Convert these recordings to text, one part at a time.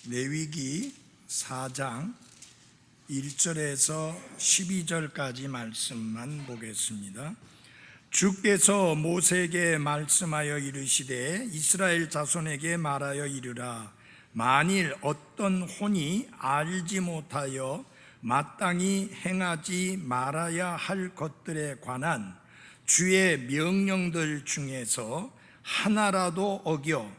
레위기 4장 1절에서 12절까지 말씀만 보겠습니다. 주께서 모세에게 말씀하여 이르시되 이스라엘 자손에게 말하여 이르라. 만일 어떤 혼이 알지 못하여 마땅히 행하지 말아야 할 것들에 관한 주의 명령들 중에서 하나라도 어겨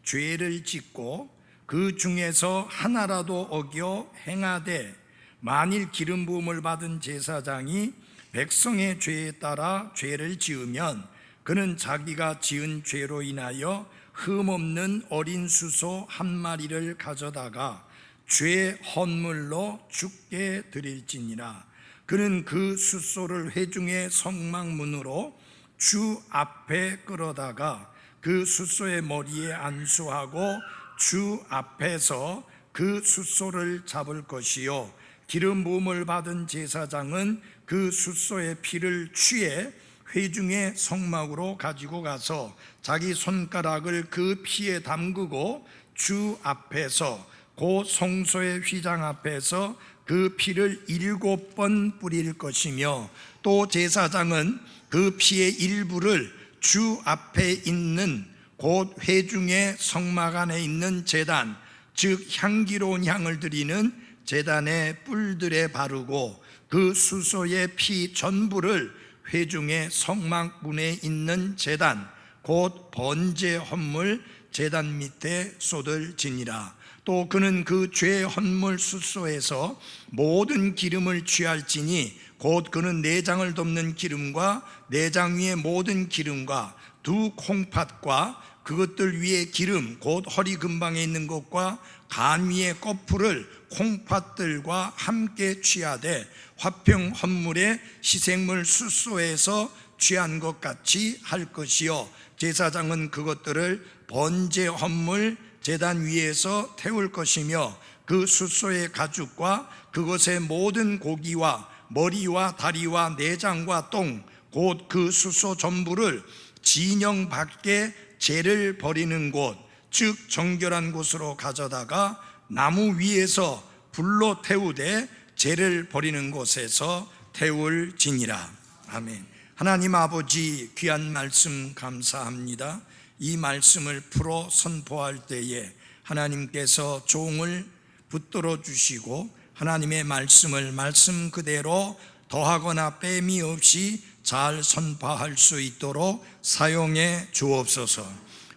죄를 짓고 그 중에서 하나라도 어겨 행하되 만일 기름 부음을 받은 제사장이 백성의 죄에 따라 죄를 지으면 그는 자기가 지은 죄로 인하여 흠없는 어린 수소 한 마리를 가져다가 죄 헌물로 주께 드릴지니라. 그는 그 수소를 회중의 성막문으로 주 앞에 끌어다가 그 수소의 머리에 안수하고 주 앞에서 그 수소를 잡을 것이요 기름 부음을 받은 제사장은 그 수소의 피를 취해 회중의 성막으로 가지고 가서 자기 손가락을 그 피에 담그고 주 앞에서 그 성소의 휘장 앞에서 그 피를 7번 뿌릴 것이며 또 제사장은 그 피의 일부를 주 앞에 있는 곧 회중의 성막 안에 있는 제단, 즉 향기로운 향을 드리는 제단의 뿔들에 바르고 그 수소의 피 전부를 회중의 성막 문에 있는 제단, 곧 번제 헌물 제단 밑에 쏟을지니라. 또 그는 그 죄 헌물 수소에서 모든 기름을 취할지니 곧 그는 내장을 덮는 기름과 내장 위의 모든 기름과 두 콩팥과 그것들 위에 기름 곧 허리 근방에 있는 것과 간 위의 거풀을 콩팥들과 함께 취하되 화평 헌물의 희생물 수소에서 취한 것 같이 할 것이요 제사장은 그것들을 번제 헌물 제단 위에서 태울 것이며 그 수소의 가죽과 그것의 모든 고기와 머리와 다리와 내장과 똥 곧 그 수소 전부를 진영 밖에 재를 버리는 곳, 즉 정결한 곳으로 가져다가 나무 위에서 불로 태우되 재를 버리는 곳에서 태울지니라. 아멘. 하나님 아버지, 귀한 말씀 감사합니다. 이 말씀을 풀어 선포할 때에 하나님께서 종을 붙들어 주시고 하나님의 말씀을 말씀 그대로 더하거나 빼미 없이 잘 선포할 수 있도록 사용해 주옵소서.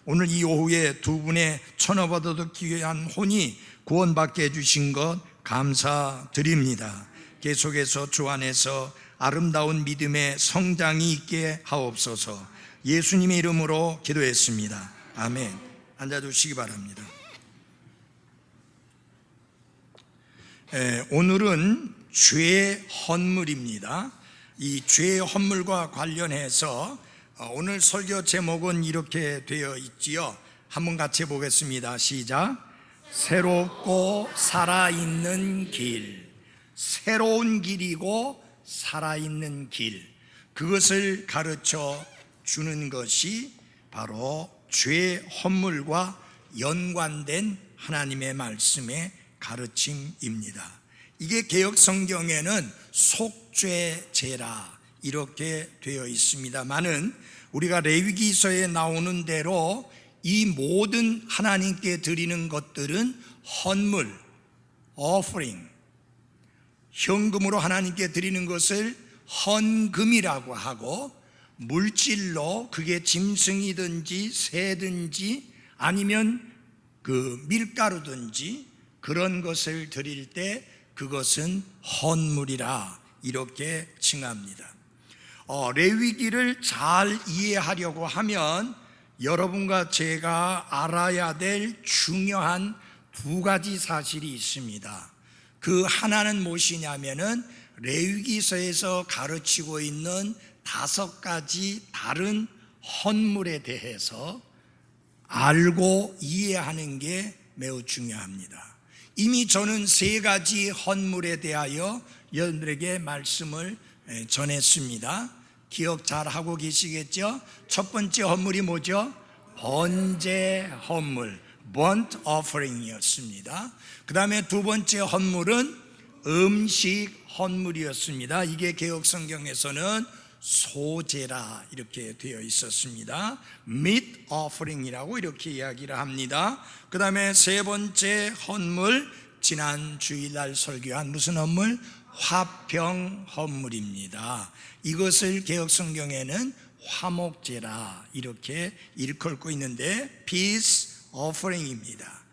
오늘 이 오후에 두 분의 천하보다도 귀한 혼이 구원받게 해주신 것 감사드립니다. 계속해서 주 안에서 아름다운 믿음의 성장이 있게 하옵소서. 예수님의 이름으로 기도했습니다. 아멘. 앉아주시기 바랍니다. 오늘은 죄 헌물입니다. 이 죄 헌물과 관련해서 오늘 설교 제목은 이렇게 되어 있지요. 한번 같이 보겠습니다. 시작. 새롭고 살아있는 길. 새로운 길이고 살아있는 길, 그것을 가르쳐 주는 것이 바로 죄 헌물과 연관된 하나님의 말씀의 가르침입니다. 이게 개역 성경에는 속죄제라 이렇게 되어 있습니다만은 우리가 레위기서에 나오는 대로 이 모든 하나님께 드리는 것들은 헌물, offering, 현금으로 하나님께 드리는 것을 헌금이라고 하고 물질로 그게 짐승이든지 새든지 아니면 그 밀가루든지 그런 것을 드릴 때 그것은 헌물이라 이렇게 칭합니다. 레위기를 잘 이해하려고 하면 여러분과 제가 알아야 될 중요한 두 가지 사실이 있습니다. 그 하나는 무엇이냐면은 레위기서에서 가르치고 있는 5가지 다른 헌물에 대해서 알고 이해하는 게 매우 중요합니다. 이미 저는 3가지 헌물에 대하여 여러분들에게 말씀을 전했습니다. 기억 잘 하고 계시겠죠? 첫 번째 헌물이 뭐죠? 번제 헌물, burnt offering이었습니다. 그 다음에 두 번째 헌물은 음식 헌물이었습니다. 이게 개역 성경에서는 소제라 이렇게 되어 있었습니다. meat offering이라고 이렇게 이야기를 합니다. 그 다음에 세 번째 헌물, 지난 주일날 설교한 무슨 헌물? 화평 헌물입니다. 이것을 개역 성경에는 화목제라 이렇게 일컬고 있는데 peace offering입니다.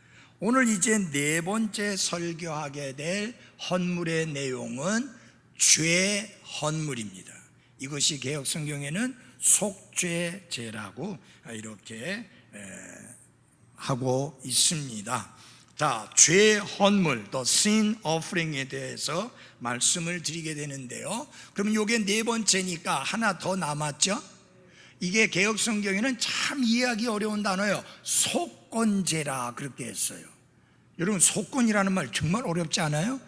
오늘 이제 네 번째 설교하게 될 헌물의 내용은 죄 헌물입니다. 이것이 개역 성경에는 속죄제라고 이렇게 하고 있습니다. 자, 죄 헌물, the sin offering에 대해서 말씀을 드리게 되는데요. 그러면 이게 네 번째니까 하나 더 남았죠? 이게 개역 성경에는 참 이해하기 어려운 단어예요. 속건제라 그렇게 했어요. 여러분, 속건이라는 말 정말 어렵지 않아요?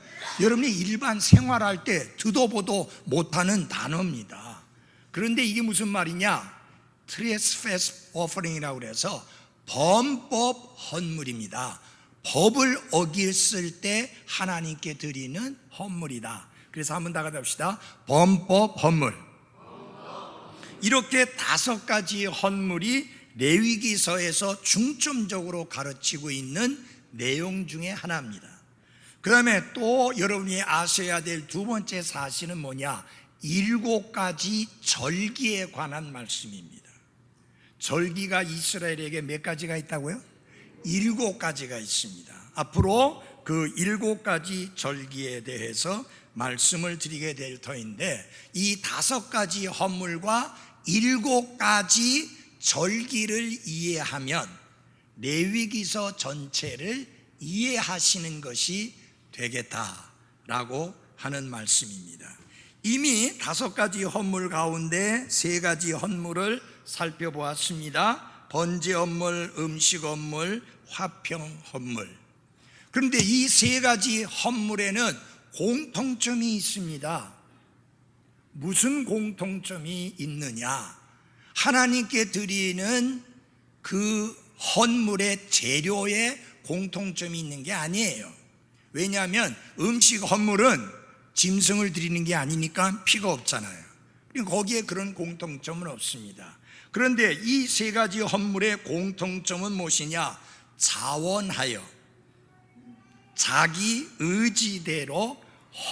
여러분이 일반 생활할 때 듣도 보도 못하는 단어입니다. 그런데 이게 무슨 말이냐? trespass offering이라고 그래서 범법 헌물입니다. 법을 어겼을 때 하나님께 드리는 헌물이다. 그래서 한번 다 같이 합시다. 범법 헌물. 이렇게 5가지 헌물이 레위기서에서 중점적으로 가르치고 있는 내용 중에 하나입니다. 그 다음에 또 여러분이 아셔야 될 두 번째 사실은 뭐냐? 7가지 절기에 관한 말씀입니다. 절기가 이스라엘에게 몇 가지가 있다고요? 7가지가 있습니다. 앞으로 그 7가지 절기에 대해서 말씀을 드리게 될 터인데, 이 5가지 헌물과 7가지 절기를 이해하면 레위기서 전체를 이해하시는 것이 되겠다라고 하는 말씀입니다. 이미 5가지 헌물 가운데 3가지 헌물을 살펴보았습니다. 번제 헌물, 음식 헌물, 화평 헌물. 그런데 이 3가지 헌물에는 공통점이 있습니다. 무슨 공통점이 있느냐? 하나님께 드리는 그 헌물의 재료에 공통점이 있는 게 아니에요. 왜냐하면 음식 헌물은 짐승을 드리는 게 아니니까 피가 없잖아요. 거기에 그런 공통점은 없습니다. 그런데 이 3가지 헌물의 공통점은 무엇이냐? 자원하여 자기 의지대로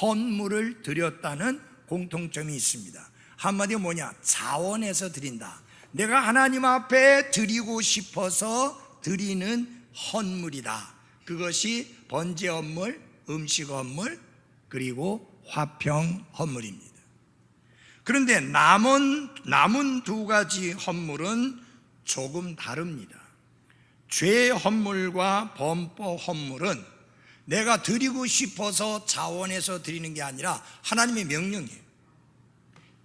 헌물을 드렸다는 공통점이 있습니다. 한마디로 뭐냐? 자원해서 드린다. 내가 하나님 앞에 드리고 싶어서 드리는 헌물이다. 그것이 번제 헌물, 음식 헌물, 그리고 화평 헌물입니다. 그런데 남은 2가지 헌물은 조금 다릅니다. 죄 헌물과 범법 헌물은 내가 드리고 싶어서 자원해서 드리는 게 아니라 하나님의 명령이에요.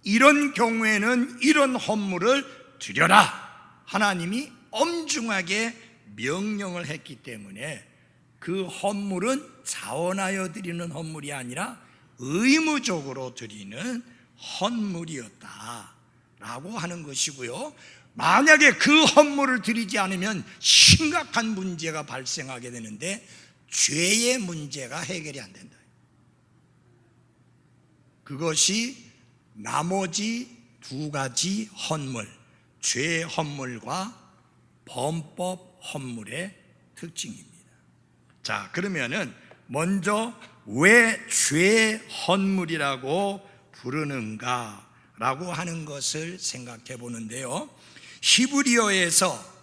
이런 경우에는 이런 헌물을 드려라. 하나님이 엄중하게 명령을 했기 때문에 그 헌물은 자원하여 드리는 헌물이 아니라 의무적으로 드리는 헌물이었다라고 하는 것이고요. 만약에 그 헌물을 드리지 않으면 심각한 문제가 발생하게 되는데 죄의 문제가 해결이 안 된다. 그것이 나머지 2가지 헌물, 죄 헌물과 범법 헌물의 특징입니다. 자, 그러면은 먼저 왜 죄 헌물이라고 부르는가라고 하는 것을 생각해 보는데요. 히브리어에서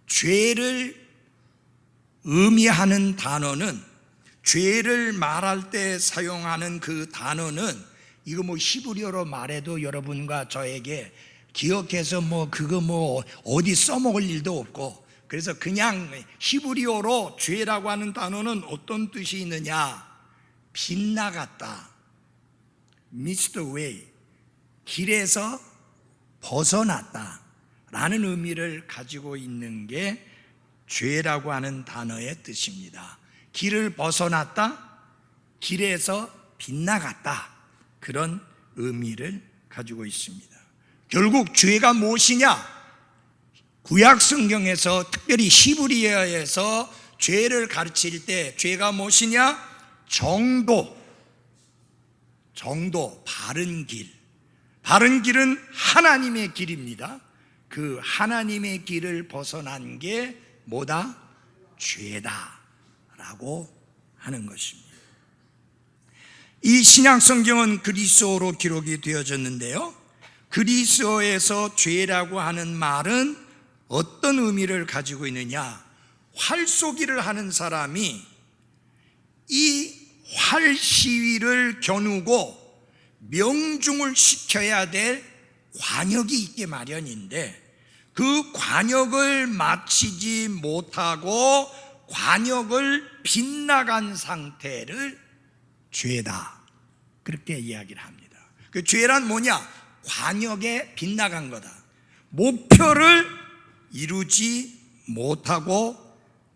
죄를 의미하는 단어는, 죄를 말할 때 사용하는 그 단어는, 이거 히브리어로 말해도 여러분과 저에게 기억해서 그거 어디 써먹을 일도 없고, 그래서 그냥 히브리어로 죄라고 하는 단어는 어떤 뜻이 있느냐? 빗나갔다, missed way, 길에서 벗어났다 라는 의미를 가지고 있는 게 죄라고 하는 단어의 뜻입니다. 길을 벗어났다, 길에서 빗나갔다, 그런 의미를 가지고 있습니다. 결국 죄가 무엇이냐? 구약 성경에서 특별히 히브리어에서 죄를 가르칠 때 죄가 무엇이냐? 정도, 바른 길. 바른 길은 하나님의 길입니다. 그 하나님의 길을 벗어난 게 뭐다? 죄다 라고 하는 것입니다. 이 신약 성경은 그리스어로 기록이 되어졌는데요, 그리스어에서 죄라고 하는 말은 어떤 의미를 가지고 있느냐? 활쏘기를 하는 사람이 이 활 시위를 겨누고 명중을 시켜야 될 관역이 있게 마련인데, 그 관역을 마치지 못하고 관역을 빗나간 상태를 죄다, 그렇게 이야기를 합니다. 그 죄란 뭐냐? 관역에 빗나간 거다. 목표를 이루지 못하고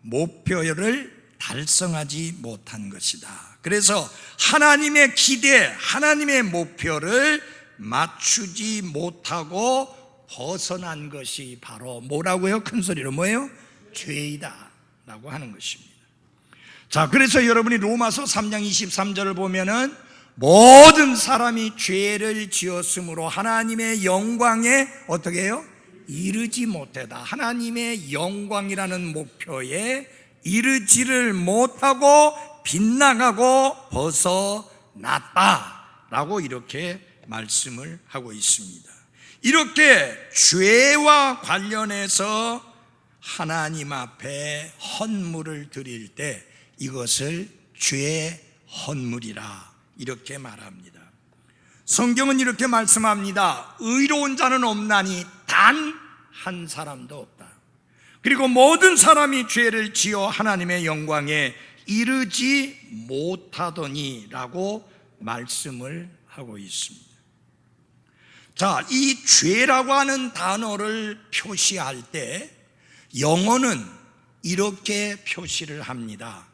목표를 달성하지 못한 것이다. 그래서 하나님의 기대, 하나님의 목표를 맞추지 못하고 벗어난 것이 바로 뭐라고요? 큰 소리로 뭐예요? 죄이다 라고 하는 것입니다. 자, 그래서 여러분이 로마서 3장 23절을 보면은 모든 사람이 죄를 지었으므로 하나님의 영광에 어떻게 해요? 이르지 못하다. 하나님의 영광이라는 목표에 이르지를 못하고 빗나가고 벗어났다 라고 이렇게 말씀을 하고 있습니다. 이렇게 죄와 관련해서 하나님 앞에 헌물을 드릴 때 이것을 죄 헌물이라 이렇게 말합니다. 성경은 이렇게 말씀합니다. 의로운 자는 없나니 단 한 사람도 없다. 그리고 모든 사람이 죄를 지어 하나님의 영광에 이르지 못하더니 라고 말씀을 하고 있습니다. 자, 이 죄라고 하는 단어를 표시할 때 영어는 이렇게 표시를 합니다.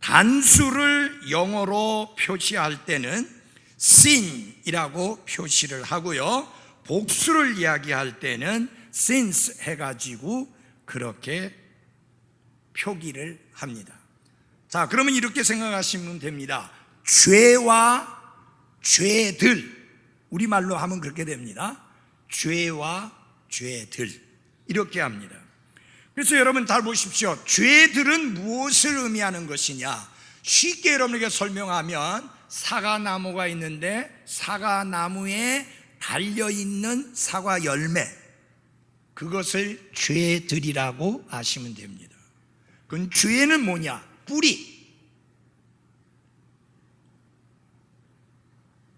단수를 영어로 표시할 때는 sin이라고 표시를 하고요, 복수를 이야기할 때는 since 해가지고 그렇게 표기를 합니다. 자, 그러면 이렇게 생각하시면 됩니다. 죄와 죄들, 우리말로 하면 그렇게 됩니다. 죄와 죄들, 이렇게 합니다. 그래서 여러분 잘 보십시오. 죄들은 무엇을 의미하는 것이냐? 쉽게 여러분에게 설명하면 사과나무가 있는데 사과나무에 달려있는 사과 열매, 그것을 죄들이라고 아시면 됩니다. 그건 죄는 뭐냐? 뿌리,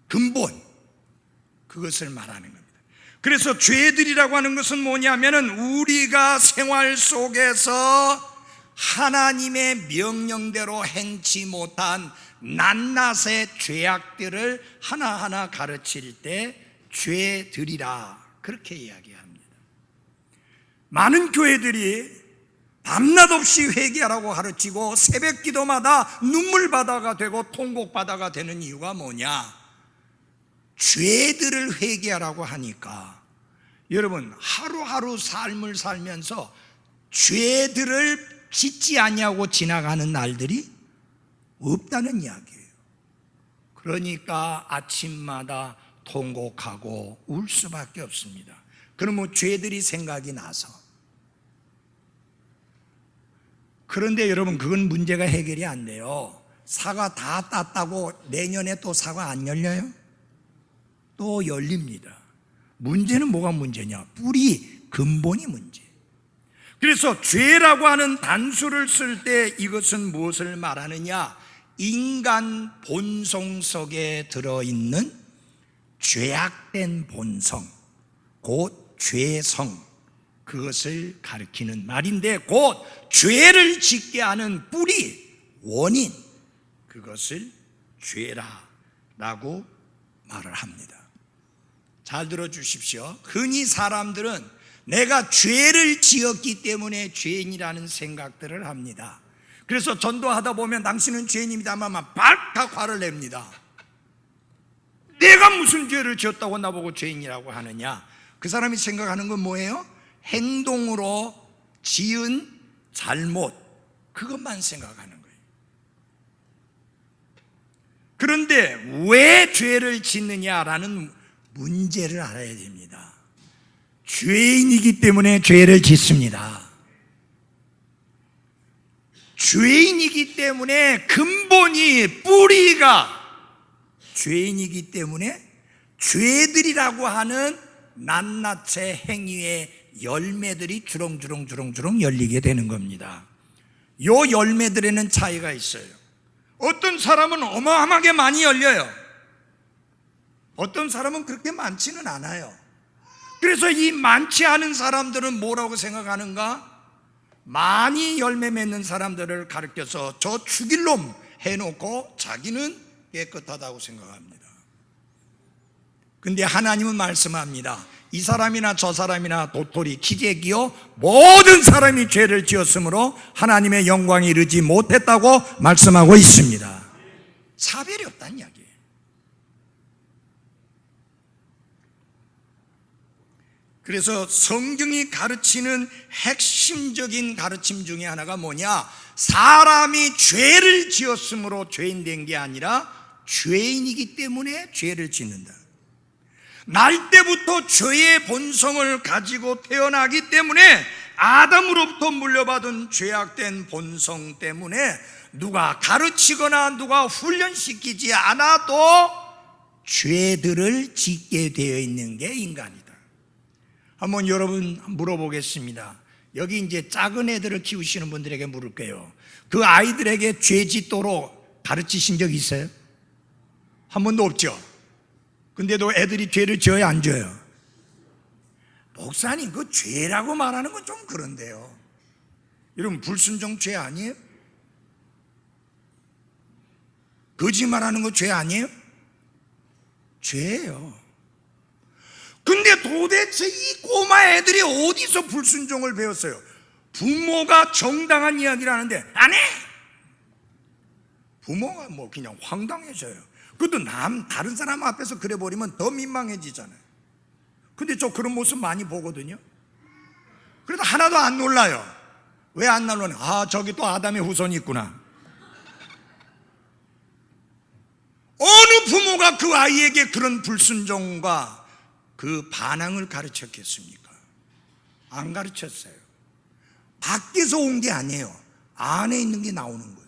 근본, 그것을 말하는 겁니다. 그래서 죄들이라고 하는 것은 뭐냐면은 우리가 생활 속에서 하나님의 명령대로 행치 못한 낱낱의 죄악들을 하나하나 가르칠 때 죄들이라 그렇게 이야기합니다. 많은 교회들이 밤낮 없이 회개하라고 가르치고 새벽 기도마다 눈물바다가 되고 통곡바다가 되는 이유가 뭐냐? 죄들을 회개하라고 하니까 여러분 하루하루 삶을 살면서 죄들을 짓지 아니하고 지나가는 날들이 없다는 이야기예요. 그러니까 아침마다 통곡하고 울 수밖에 없습니다. 그러면 죄들이 생각이 나서. 그런데 여러분 그건 문제가 해결이 안 돼요. 사과 다 땄다고 내년에 또 사과 안 열려요? 또 열립니다. 문제는 뭐가 문제냐? 뿌리, 근본이 문제. 그래서 죄라고 하는 단수를 쓸 때 이것은 무엇을 말하느냐? 인간 본성 속에 들어있는 죄악된 본성, 곧 죄성, 그것을 가리키는 말인데 곧 죄를 짓게 하는 뿌리, 원인, 그것을 죄라라고 말을 합니다. 잘 들어주십시오. 흔히 사람들은 내가 죄를 지었기 때문에 죄인이라는 생각들을 합니다. 그래서 전도하다 보면 당신은 죄인입니다만 발칵 화를 냅니다. 내가 무슨 죄를 지었다고 나보고 죄인이라고 하느냐? 그 사람이 생각하는 건 뭐예요? 행동으로 지은 잘못, 그것만 생각하는 거예요. 그런데 왜 죄를 짓느냐라는 문제를 알아야 됩니다. 죄인이기 때문에 죄를 짓습니다. 죄인이기 때문에 근본이, 뿌리가 죄인이기 때문에 죄들이라고 하는 낱낱의 행위의 열매들이 주렁주렁 열리게 되는 겁니다. 요 열매들에는 차이가 있어요. 어떤 사람은 어마어마하게 많이 열려요. 어떤 사람은 그렇게 많지는 않아요. 그래서 이 많지 않은 사람들은 뭐라고 생각하는가? 많이 열매 맺는 사람들을 가르쳐서 저 죽일 놈 해놓고 자기는 깨끗하다고 생각합니다. 근데 하나님은 말씀합니다. 이 사람이나 저 사람이나 도토리, 기계기요, 모든 사람이 죄를 지었으므로 하나님의 영광에 이르지 못했다고 말씀하고 있습니다. 차별이 없다는 이야기예요. 그래서 성경이 가르치는 핵심적인 가르침 중에 하나가 뭐냐? 사람이 죄를 지었으므로 죄인 된 게 아니라 죄인이기 때문에 죄를 짓는다. 날 때부터 죄의 본성을 가지고 태어나기 때문에 아담으로부터 물려받은 죄악된 본성 때문에 누가 가르치거나 누가 훈련시키지 않아도 죄들을 짓게 되어 있는 게 인간이다. 한번 여러분 물어보겠습니다. 여기 이제 작은 애들을 키우시는 분들에게 물을게요. 그 아이들에게 죄 짓도록 가르치신 적 있어요? 한 번도 없죠? 근데도 애들이 죄를 지어요, 안 지어요? 목사님, 그 죄라고 말하는 건 좀 그런데요. 여러분, 불순종 죄 아니에요? 거짓말하는 거 죄 아니에요? 죄예요. 근데 도대체 이 꼬마 애들이 어디서 불순종을 배웠어요? 부모가 정당한 이야기를 하는데 안 해! 부모가 뭐 그냥 황당해져요. 그것도 다른 사람 앞에서 그래 버리면 더 민망해지잖아요. 근데 저 그런 모습 많이 보거든요. 그래도 하나도 안 놀라요. 왜 안 놀라냐? 아, 저기 또 아담의 후손이 있구나. 어느 부모가 그 아이에게 그런 불순종과 그 반항을 가르쳤겠습니까? 안 가르쳤어요. 밖에서 온 게 아니에요. 안에 있는 게 나오는 거예요.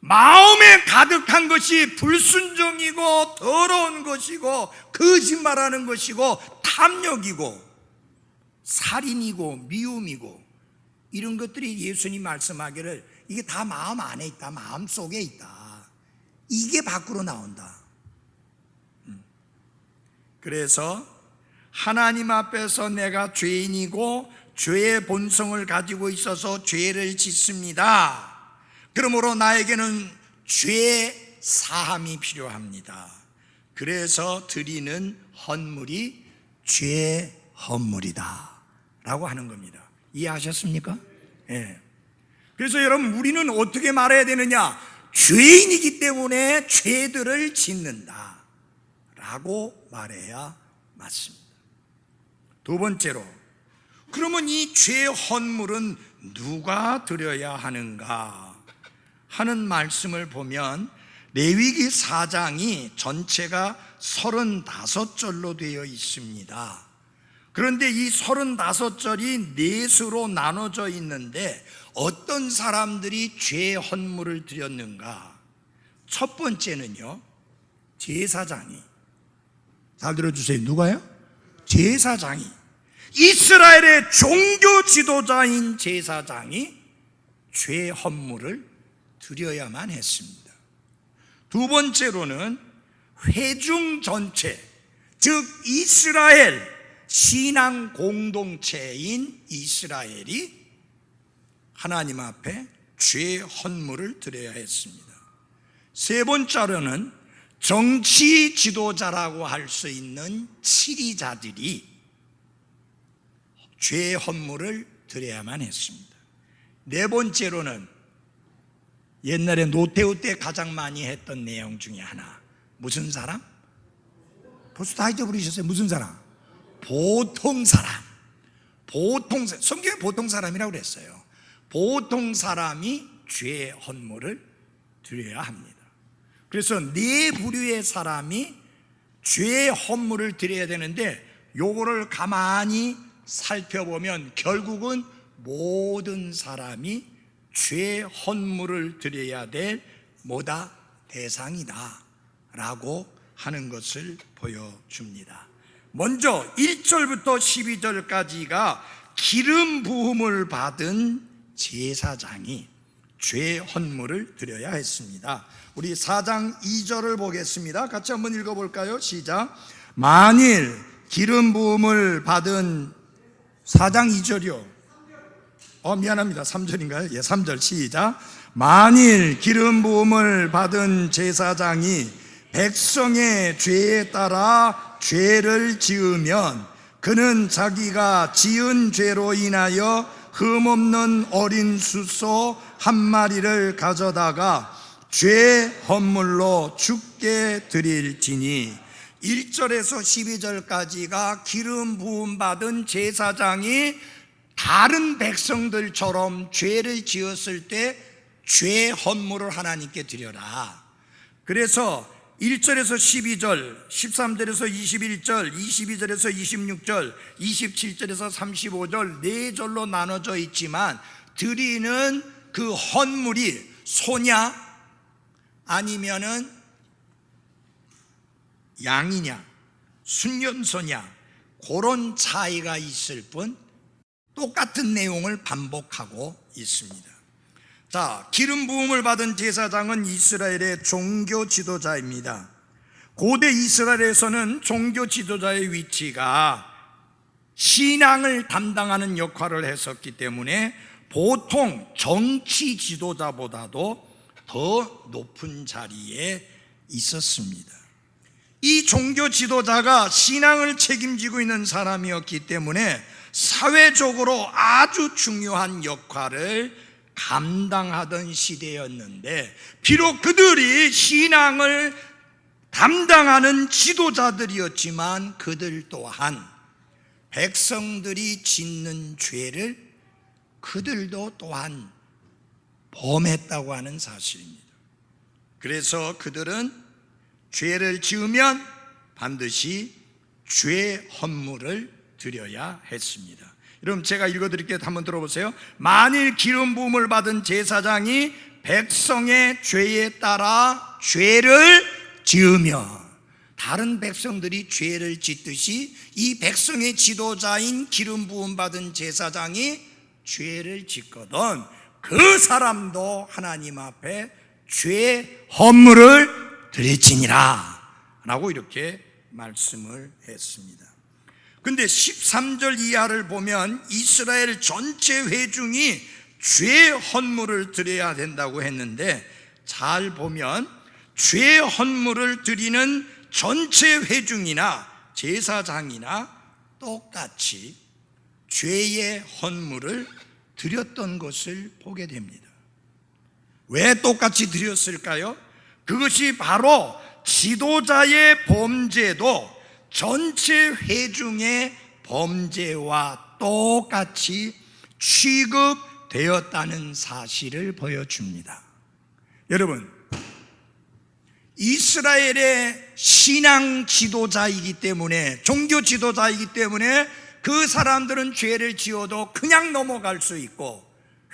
마음에 가득한 것이 불순종이고 더러운 것이고 거짓말하는 것이고 탐욕이고 살인이고 미움이고 이런 것들이 예수님 말씀하기를 이게 다 마음 안에 있다, 마음 속에 있다. 이게 밖으로 나온다. 그래서 하나님 앞에서 내가 죄인이고 죄의 본성을 가지고 있어서 죄를 짓습니다. 그러므로 나에게는 죄 사함이 필요합니다. 그래서 드리는 헌물이 죄 헌물이다 라고 하는 겁니다. 이해하셨습니까? 예. 그래서 여러분, 우리는 어떻게 말해야 되느냐? 죄인이기 때문에 죄들을 짓는다 라고 말해야 맞습니다. 두 번째로, 그러면 이 죄 헌물은 누가 드려야 하는가 하는 말씀을 보면 레위기 4장이 전체가 35절로 되어 있습니다. 그런데 이 35절이 넷으로 나눠져 있는데 어떤 사람들이 죄 헌물을 드렸는가? 첫 번째는요, 제사장이. 잘 들어주세요. 누가요? 제사장이, 이스라엘의 종교 지도자인 제사장이 죄 헌물을 드려야만 했습니다. 두 번째로는 회중 전체, 즉 이스라엘 신앙 공동체인 이스라엘이 하나님 앞에 죄 헌물을 드려야 했습니다. 세 번째로는 정치 지도자라고 할 수 있는 치리자들이 죄 헌물을 드려야만 했습니다. 네 번째로는 옛날에 노태우 때 가장 많이 했던 내용 중에 하나, 무슨 사람? 벌써 다 잊어버리셨어요. 무슨 사람? 보통 사람, 성경에 보통 사람이라고 그랬어요. 보통 사람이 죄의 헌물을 드려야 합니다. 그래서 네 부류의 사람이 죄의 헌물을 드려야 되는데, 요거를 가만히 살펴보면 결국은 모든 사람이 죄의 헌물을 드려야 될 대상이다 라고 하는 것을 보여줍니다. 먼저 1절부터 12절까지가 기름 부음을 받은 제사장이 죄의 헌물을 드려야 했습니다. 우리 4장 2절을 보겠습니다. 같이 한번 읽어볼까요? 시작. 만일 기름 부음을 받은 4장 2절이요. 미안합니다. 3절인가요? 예, 3절 시작. 만일 기름 부음을 받은 제사장이 백성의 죄에 따라 죄를 지으면 그는 자기가 지은 죄로 인하여 흠없는 어린 숫소 한 마리를 가져다가 죄 헌물로 주께 드릴지니. 1절에서 12절까지가 기름 부음 받은 제사장이 다른 백성들처럼 죄를 지었을 때 죄 헌물을 하나님께 드려라. 그래서 1절에서 12절, 13절에서 21절, 22절에서 26절, 27절에서 35절 4절로 나눠져 있지만, 드리는 그 헌물이 소냐 아니면은 양이냐 순년소냐 그런 차이가 있을 뿐 똑같은 내용을 반복하고 있습니다. 자, 기름 부음을 받은 제사장은 이스라엘의 종교 지도자입니다. 고대 이스라엘에서는 종교 지도자의 위치가 신앙을 담당하는 역할을 했었기 때문에 보통 정치 지도자보다도 더 높은 자리에 있었습니다. 이 종교 지도자가 신앙을 책임지고 있는 사람이었기 때문에 사회적으로 아주 중요한 역할을 감당하던 시대였는데, 비록 그들이 신앙을 담당하는 지도자들이었지만 그들 또한 백성들이 짓는 죄를 그들도 또한 범했다고 하는 사실입니다. 그래서 그들은 죄를 지으면 반드시 죄 헌물을 드려야 했습니다. 여러분, 제가 읽어드릴게요. 한번 들어보세요. 만일 기름 부음을 받은 제사장이 백성의 죄에 따라 죄를 지으며, 다른 백성들이 죄를 짓듯이 이 백성의 지도자인 기름 부음 받은 제사장이 죄를 짓거든 그 사람도 하나님 앞에 죄 헌물을 드릴지니라 라고 이렇게 말씀을 했습니다. 근데 13절 이하를 보면 이스라엘 전체 회중이 죄 헌물을 드려야 된다고 했는데, 잘 보면 죄 헌물을 드리는 전체 회중이나 제사장이나 똑같이 죄의 헌물을 드렸던 것을 보게 됩니다. 왜 똑같이 드렸을까요? 그것이 바로 지도자의 범죄도 전체 회중의 범죄와 똑같이 취급되었다는 사실을 보여줍니다. 여러분, 이스라엘의 신앙 지도자이기 때문에, 종교 지도자이기 때문에 그 사람들은 죄를 지어도 그냥 넘어갈 수 있고,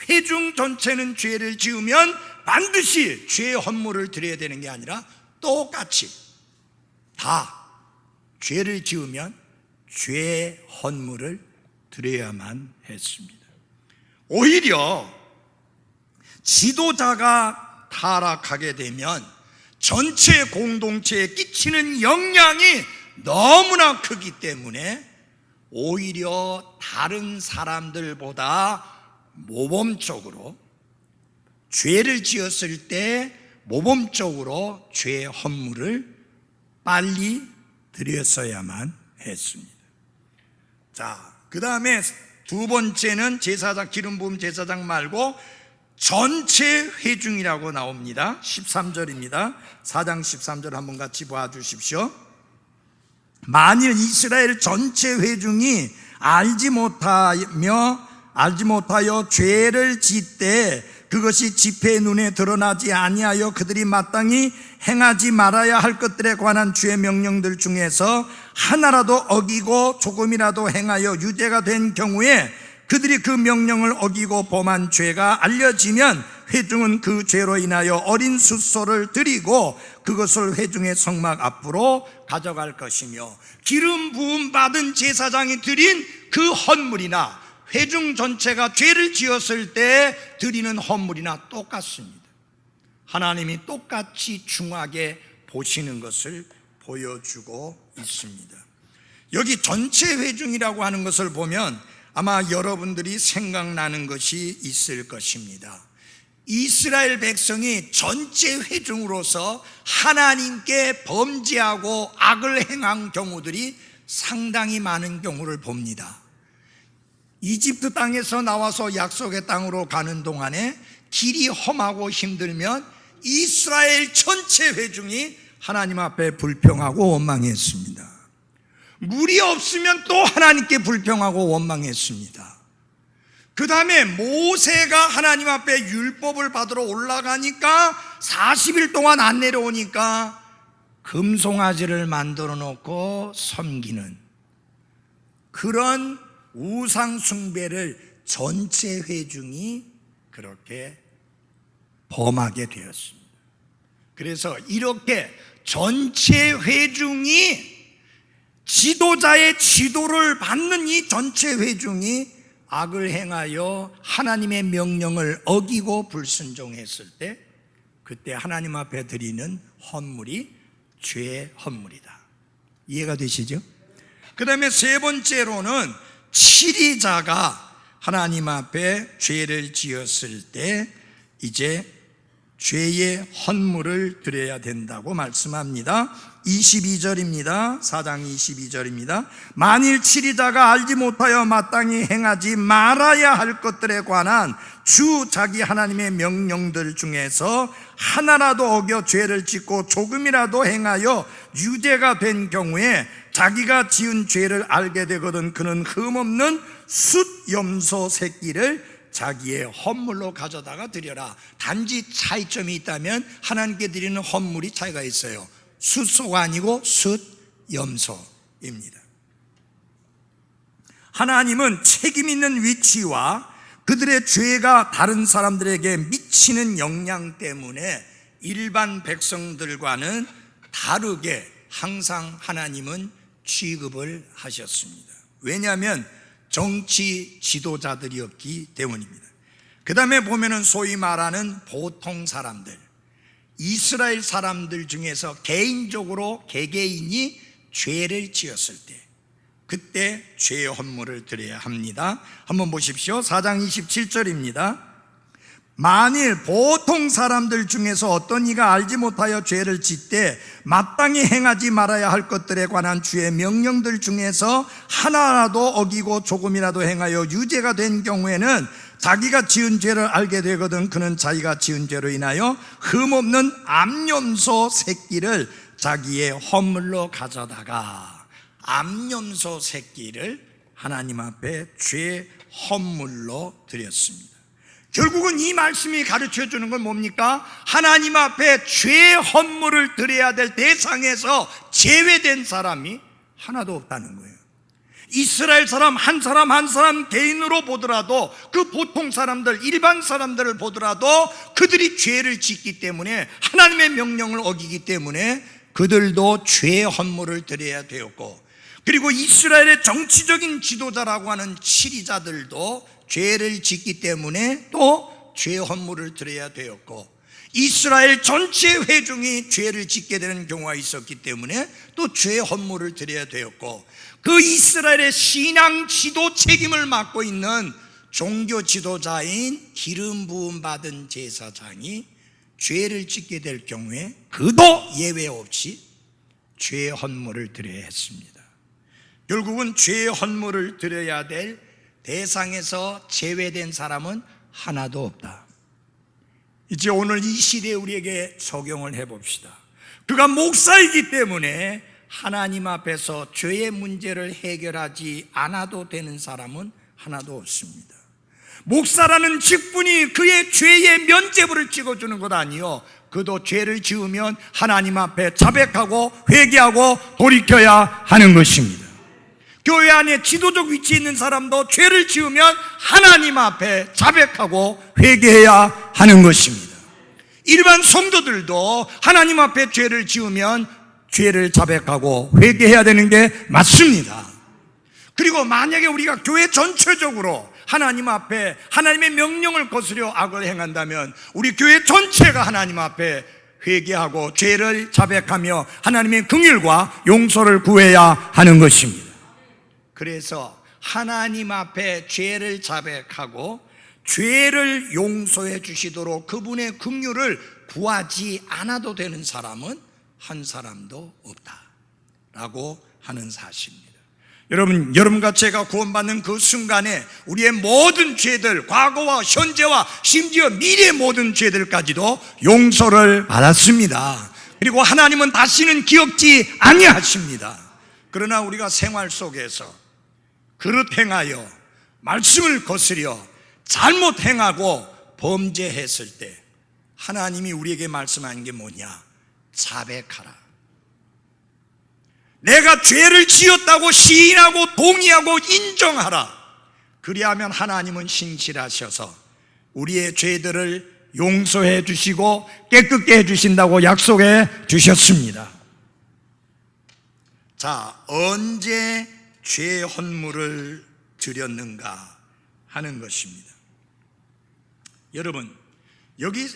회중 전체는 죄를 지으면 반드시 죄 헌물을 드려야 되는 게 아니라 똑같이 다 죄를 지으면 죄 헌물을 드려야만 했습니다. 오히려 지도자가 타락하게 되면 전체 공동체에 끼치는 영향이 너무나 크기 때문에 오히려 다른 사람들보다 모범적으로 죄를 지었을 때 모범적으로 죄 헌물을 빨리 드렸어야만 했습니다. 자, 그 다음에 두 번째는 제사장, 기름 부음 제사장 말고 전체 회중이라고 나옵니다. 13절입니다. 4장 13절 한번 같이 봐주십시오. 만일 이스라엘 전체 회중이 알지 못하여 죄를 짓되 그것이 집회의 눈에 드러나지 아니하여 그들이 마땅히 행하지 말아야 할 것들에 관한 주의 명령들 중에서 하나라도 어기고 조금이라도 행하여 유죄가 된 경우에 그들이 그 명령을 어기고 범한 죄가 알려지면 회중은 그 죄로 인하여 어린 숫소를 드리고 그것을 회중의 성막 앞으로 가져갈 것이며, 기름 부음 받은 제사장이 드린 그 헌물이나 회중 전체가 죄를 지었을 때 드리는 헌물이나 똑같습니다. 하나님이 똑같이 중하게 보시는 것을 보여주고 있습니다. 여기 전체 회중이라고 하는 것을 보면 아마 여러분들이 생각나는 것이 있을 것입니다. 이스라엘 백성이 전체 회중으로서 하나님께 범죄하고 악을 행한 경우들이 상당히 많은 경우를 봅니다. 이집트 땅에서 나와서 약속의 땅으로 가는 동안에 길이 험하고 힘들면 이스라엘 전체 회중이 하나님 앞에 불평하고 원망했습니다. 물이 없으면 또 하나님께 불평하고 원망했습니다. 그 다음에 모세가 하나님 앞에 율법을 받으러 올라가니까 40일 동안 안 내려오니까 금송아지를 만들어 놓고 섬기는 그런 우상 숭배를 전체 회중이 그렇게 범하게 되었습니다. 그래서 이렇게 전체 회중이 지도자의 지도를 받는 이 전체 회중이 악을 행하여 하나님의 명령을 어기고 불순종했을 때, 그때 하나님 앞에 드리는 헌물이 죄의 헌물이다. 이해가 되시죠? 그 다음에 세 번째로는 치리자가 하나님 앞에 죄를 지었을 때 이제 죄의 헌물을 드려야 된다고 말씀합니다. 22절입니다. 4장 22절입니다. 만일 치리자가 알지 못하여 마땅히 행하지 말아야 할 것들에 관한 주 자기 하나님의 명령들 중에서 하나라도 어겨 죄를 짓고 조금이라도 행하여 유죄가 된 경우에 자기가 지은 죄를 알게 되거든 그는 흠없는 숫염소 새끼를 자기의 헌물로 가져다가 드려라. 단지 차이점이 있다면 하나님께 드리는 헌물이 차이가 있어요. 숫소가 아니고 숫염소입니다. 하나님은 책임 있는 위치와 그들의 죄가 다른 사람들에게 미치는 영향 때문에 일반 백성들과는 다르게 항상 하나님은 취급을 하셨습니다. 왜냐하면 정치 지도자들이었기 때문입니다. 그 다음에 보면은 소위 말하는 보통 사람들, 이스라엘 사람들 중에서 개인적으로 개개인이 죄를 지었을 때 그때 죄의 헌물을 드려야 합니다. 한번 보십시오. 4장 27절입니다. 만일 보통 사람들 중에서 어떤 이가 알지 못하여 죄를 짓되 마땅히 행하지 말아야 할 것들에 관한 주의 명령들 중에서 하나라도 어기고 조금이라도 행하여 유죄가 된 경우에는 자기가 지은 죄를 알게 되거든 그는 자기가 지은 죄로 인하여 흠없는 암염소 새끼를 자기의 헌물로 가져다가, 암염소 새끼를 하나님 앞에 죄 헌물로 드렸습니다. 결국은 이 말씀이 가르쳐 주는 건 뭡니까? 하나님 앞에 죄의 헌물을 드려야 될 대상에서 제외된 사람이 하나도 없다는 거예요. 이스라엘 사람 한 사람 한 사람 개인으로 보더라도, 그 보통 사람들, 일반 사람들을 보더라도 그들이 죄를 짓기 때문에, 하나님의 명령을 어기기 때문에 그들도 죄의 헌물을 드려야 되었고, 그리고 이스라엘의 정치적인 지도자라고 하는 치리자들도 죄를 짓기 때문에 또 죄의 헌물을 드려야 되었고, 이스라엘 전체 회중이 죄를 짓게 되는 경우가 있었기 때문에 또 죄의 헌물을 드려야 되었고, 그 이스라엘의 신앙 지도 책임을 맡고 있는 종교 지도자인 기름 부음 받은 제사장이 죄를 짓게 될 경우에 그도 예외 없이 죄의 헌물을 드려야 했습니다. 결국은 죄의 헌물을 드려야 될 대상에서 제외된 사람은 하나도 없다. 이제 오늘 이 시대에 우리에게 적용을 해봅시다. 그가 목사이기 때문에 하나님 앞에서 죄의 문제를 해결하지 않아도 되는 사람은 하나도 없습니다. 목사라는 직분이 그의 죄의 면죄부를 찍어주는 것 아니요, 그도 죄를 지으면 하나님 앞에 자백하고 회개하고 돌이켜야 하는 것입니다. 교회 안에 지도적 위치에 있는 사람도 죄를 지으면 하나님 앞에 자백하고 회개해야 하는 것입니다. 일반 성도들도 하나님 앞에 죄를 지으면 죄를 자백하고 회개해야 되는 게 맞습니다. 그리고 만약에 우리가 교회 전체적으로 하나님 앞에 하나님의 명령을 거스려 악을 행한다면 우리 교회 전체가 하나님 앞에 회개하고 죄를 자백하며 하나님의 긍휼과 용서를 구해야 하는 것입니다. 그래서 하나님 앞에 죄를 자백하고 죄를 용서해 주시도록 그분의 긍휼을 구하지 않아도 되는 사람은 한 사람도 없다라고 하는 사실입니다. 여러분과 제가 구원받는 그 순간에 우리의 모든 죄들, 과거와 현재와 심지어 미래의 모든 죄들까지도 용서를 받았습니다. 그리고 하나님은 다시는 기억지 아니하십니다. 그러나 우리가 생활 속에서 그릇 행하여 말씀을 거스려 잘못 행하고 범죄했을 때 하나님이 우리에게 말씀하는 게 뭐냐? 자백하라. 내가 죄를 지었다고 시인하고 동의하고 인정하라. 그리하면 하나님은 신실하셔서 우리의 죄들을 용서해 주시고 깨끗게 해 주신다고 약속해 주셨습니다. 자, 언제 죄 헌물을 드렸는가 하는 것입니다. 여러분, 여기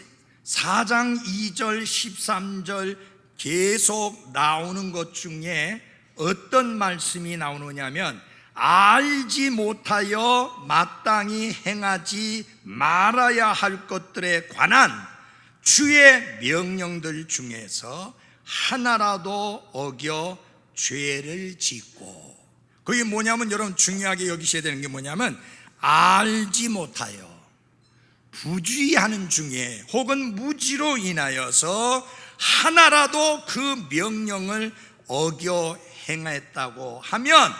4장 2절 13절 계속 나오는 것 중에 어떤 말씀이 나오느냐면 알지 못하여 마땅히 행하지 말아야 할 것들에 관한 주의 명령들 중에서 하나라도 어겨 죄를 짓고, 그게 뭐냐면 여러분 중요하게 여기셔야 되는 게 뭐냐면 알지 못하여 부주의하는 중에 혹은 무지로 인하여서 하나라도 그 명령을 어겨 행했다고 하면,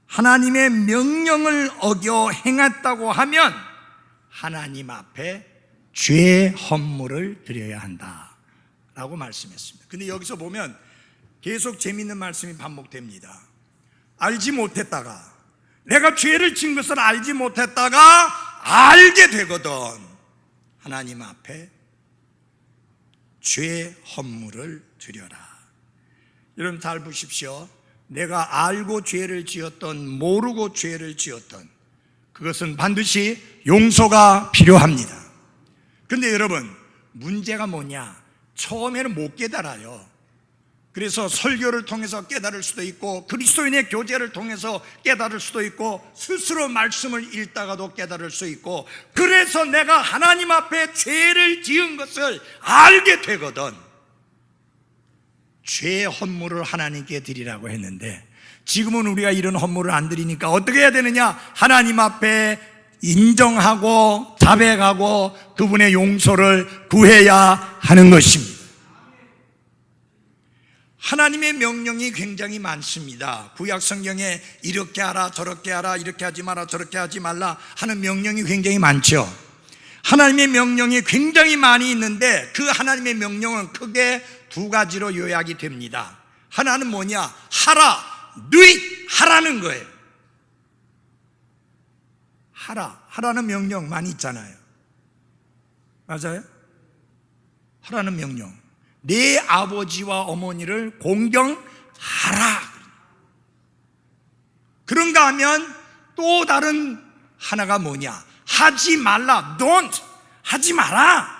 하나님의 명령을 어겨 행했다고 하면 하나님 앞에 죄 헌물을 드려야 한다라고 말씀했습니다. 근데 여기서 보면 계속 재미있는 말씀이 반복됩니다. 알지 못했다가, 내가 죄를 진 것을 알지 못했다가 알게 되거든 하나님 앞에 죄 헌물을 드려라. 여러분 잘 보십시오. 내가 알고 죄를 지었던 모르고 죄를 지었던 그것은 반드시 용서가 필요합니다. 근데 여러분 문제가 뭐냐? 처음에는 못 깨달아요. 그래서 설교를 통해서 깨달을 수도 있고 그리스도인의 교제를 통해서 깨달을 수도 있고 스스로 말씀을 읽다가도 깨달을 수 있고, 그래서 내가 하나님 앞에 죄를 지은 것을 알게 되거든 죄 헌물을 하나님께 드리라고 했는데, 지금은 우리가 이런 헌물을 안 드리니까 어떻게 해야 되느냐? 하나님 앞에 인정하고 자백하고 그분의 용서를 구해야 하는 것입니다. 하나님의 명령이 굉장히 많습니다. 구약 성경에 이렇게 하라 저렇게 하라, 이렇게 하지 마라 저렇게 하지 말라 하는 명령이 굉장히 많죠. 하나님의 명령이 굉장히 많이 있는데 그 하나님의 명령은 크게 두 가지로 요약이 됩니다. 하나는 뭐냐? 하라, 누잇, 하라는 거예요. 하라는 명령 많이 있잖아요. 맞아요? 하라는 명령. 내 아버지와 어머니를 공경하라. 그런가 하면 또 다른 하나가 뭐냐? 하지 말라. don't. 하지 마라.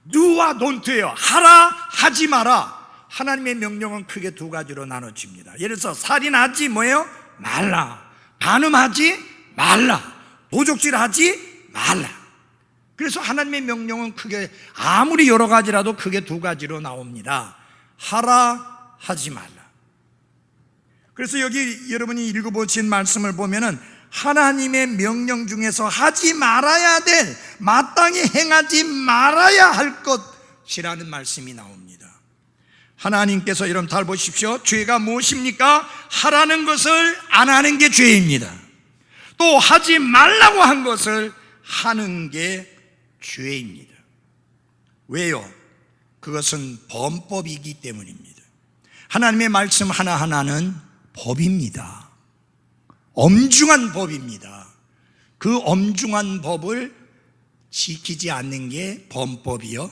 do와 don't예요. 하라, 하지 마라. 하나님의 명령은 크게 두 가지로 나눠집니다. 예를 들어서 살인하지 뭐예요? 말라. 간음하지 말라. 도적질하지 말라. 그래서 하나님의 명령은 크게 아무리 여러 가지라도 크게 두 가지로 나옵니다. 하라, 하지 말라. 그래서 여기 여러분이 읽어보신 말씀을 보면은 하나님의 명령 중에서 하지 말아야 될, 마땅히 행하지 말아야 할 것이라는 말씀이 나옵니다. 하나님께서 여러분 잘 보십시오. 죄가 무엇입니까? 하라는 것을 안 하는 게 죄입니다. 또 하지 말라고 한 것을 하는 게 죄입니다. 왜요? 그것은 범법이기 때문입니다. 하나님의 말씀 하나하나는 법입니다. 엄중한 법입니다. 그 엄중한 법을 지키지 않는 게 범법이요,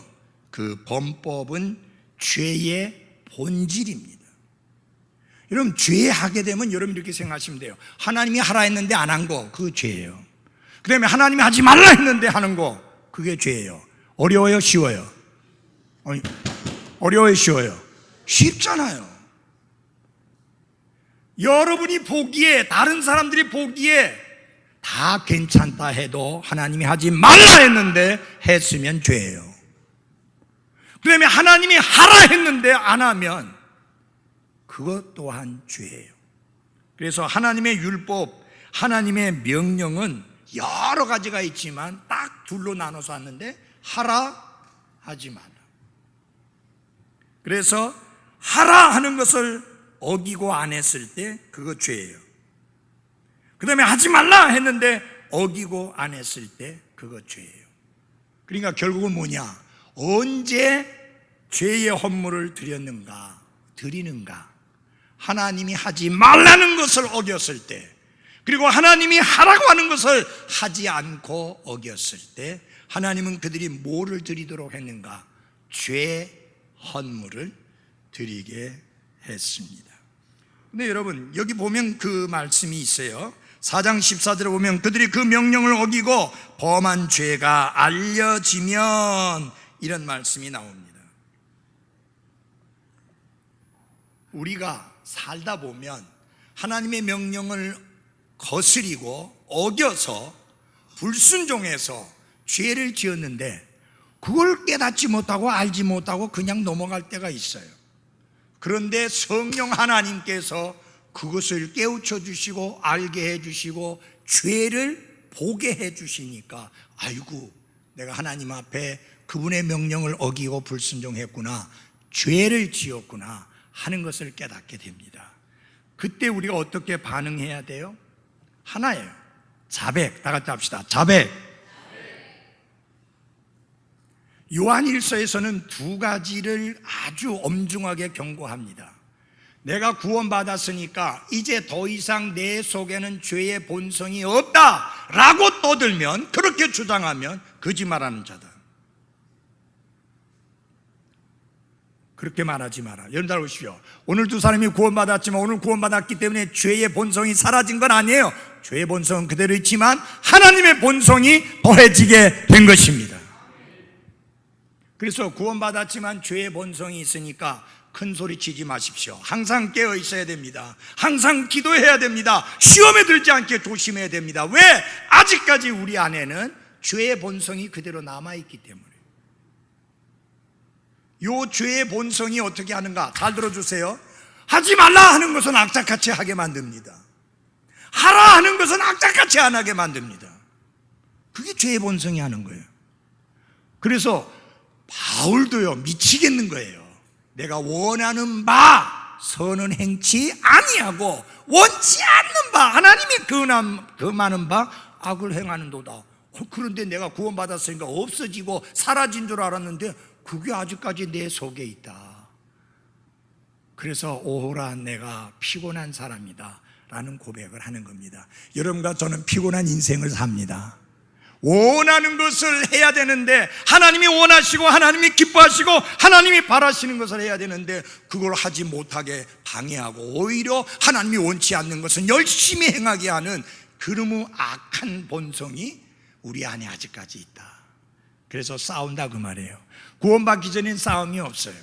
그 범법은 죄의 본질입니다. 여러분, 죄하게 되면 여러분 이렇게 생각하시면 돼요. 하나님이 하라 했는데 안 한 거, 그거 죄예요. 그 다음에 하나님이 하지 말라 했는데 하는 거, 그게 죄예요. 어려워요? 쉬워요? 어려워요? 쉬워요? 쉽잖아요. 여러분이 보기에, 다른 사람들이 보기에 다 괜찮다 해도 하나님이 하지 말라 했는데 했으면 죄예요. 그 다음에 하나님이 하라 했는데 안 하면 그것 또한 죄예요. 그래서 하나님의 율법, 하나님의 명령은 여러 가지가 있지만 딱 둘로 나눠서 왔는데 하라, 하지 마라. 그래서 하라 하는 것을 어기고 안 했을 때 그거 죄예요. 그 다음에 하지 말라 했는데 어기고 안 했을 때 그거 죄예요. 그러니까 결국은 뭐냐? 언제 죄의 헌물을 드리는가? 하나님이 하지 말라는 것을 어겼을 때, 그리고 하나님이 하라고 하는 것을 하지 않고 어겼을 때 하나님은 그들이 뭐를 드리도록 했는가? 죄 헌물을 드리게 했습니다. 근데 여러분, 여기 보면 그 말씀이 있어요. 4장 14절에 보면 그들이 그 명령을 어기고 범한 죄가 알려지면, 이런 말씀이 나옵니다. 우리가 살다 보면 하나님의 명령을 거스리고 어겨서 불순종해서 죄를 지었는데 그걸 깨닫지 못하고 알지 못하고 그냥 넘어갈 때가 있어요. 그런데 성령 하나님께서 그것을 깨우쳐 주시고 알게 해 주시고 죄를 보게 해 주시니까, 아이고, 내가 하나님 앞에 그분의 명령을 어기고 불순종했구나, 죄를 지었구나 하는 것을 깨닫게 됩니다. 그때 우리가 어떻게 반응해야 돼요? 하나예요. 자백. 다 같이 합시다. 자백. 요한일서에서는 두 가지를 아주 엄중하게 경고합니다. 내가 구원받았으니까 이제 더 이상 내 속에는 죄의 본성이 없다라고 떠들면, 그렇게 주장하면 거짓말하는 자다. 그렇게 말하지 마라. 여러분 잘 보십시오. 오늘 두 사람이 구원받았지만 오늘 구원받았기 때문에 죄의 본성이 사라진 건 아니에요. 죄의 본성은 그대로 있지만 하나님의 본성이 더해지게 된 것입니다. 그래서 구원받았지만 죄의 본성이 있으니까 큰 소리 치지 마십시오. 항상 깨어 있어야 됩니다. 항상 기도해야 됩니다. 시험에 들지 않게 조심해야 됩니다. 왜? 아직까지 우리 안에는 죄의 본성이 그대로 남아있기 때문에. 요 죄의 본성이 어떻게 하는가? 잘 들어주세요. 하지 말라 하는 것은 악착같이 하게 만듭니다. 하라 하는 것은 악착같이 안 하게 만듭니다. 그게 죄의 본성이 하는 거예요. 그래서 바울도요, 미치겠는 거예요. 내가 원하는 바 선은 행치 아니하고 원치 않는 바 하나님이 금하는 바 악을 행하는도다. 그런데 내가 구원받았으니까 없어지고 사라진 줄 알았는데 그게 아직까지 내 속에 있다. 그래서 오호라, 내가 피곤한 사람이다 라는 고백을 하는 겁니다. 여러분과 저는 피곤한 인생을 삽니다. 원하는 것을 해야 되는데, 하나님이 원하시고 하나님이 기뻐하시고 하나님이 바라시는 것을 해야 되는데 그걸 하지 못하게 방해하고, 오히려 하나님이 원치 않는 것은 열심히 행하게 하는 그러무 악한 본성이 우리 안에 아직까지 있다. 그래서 싸운다 그 말이에요. 구원받기 전엔 싸움이 없어요.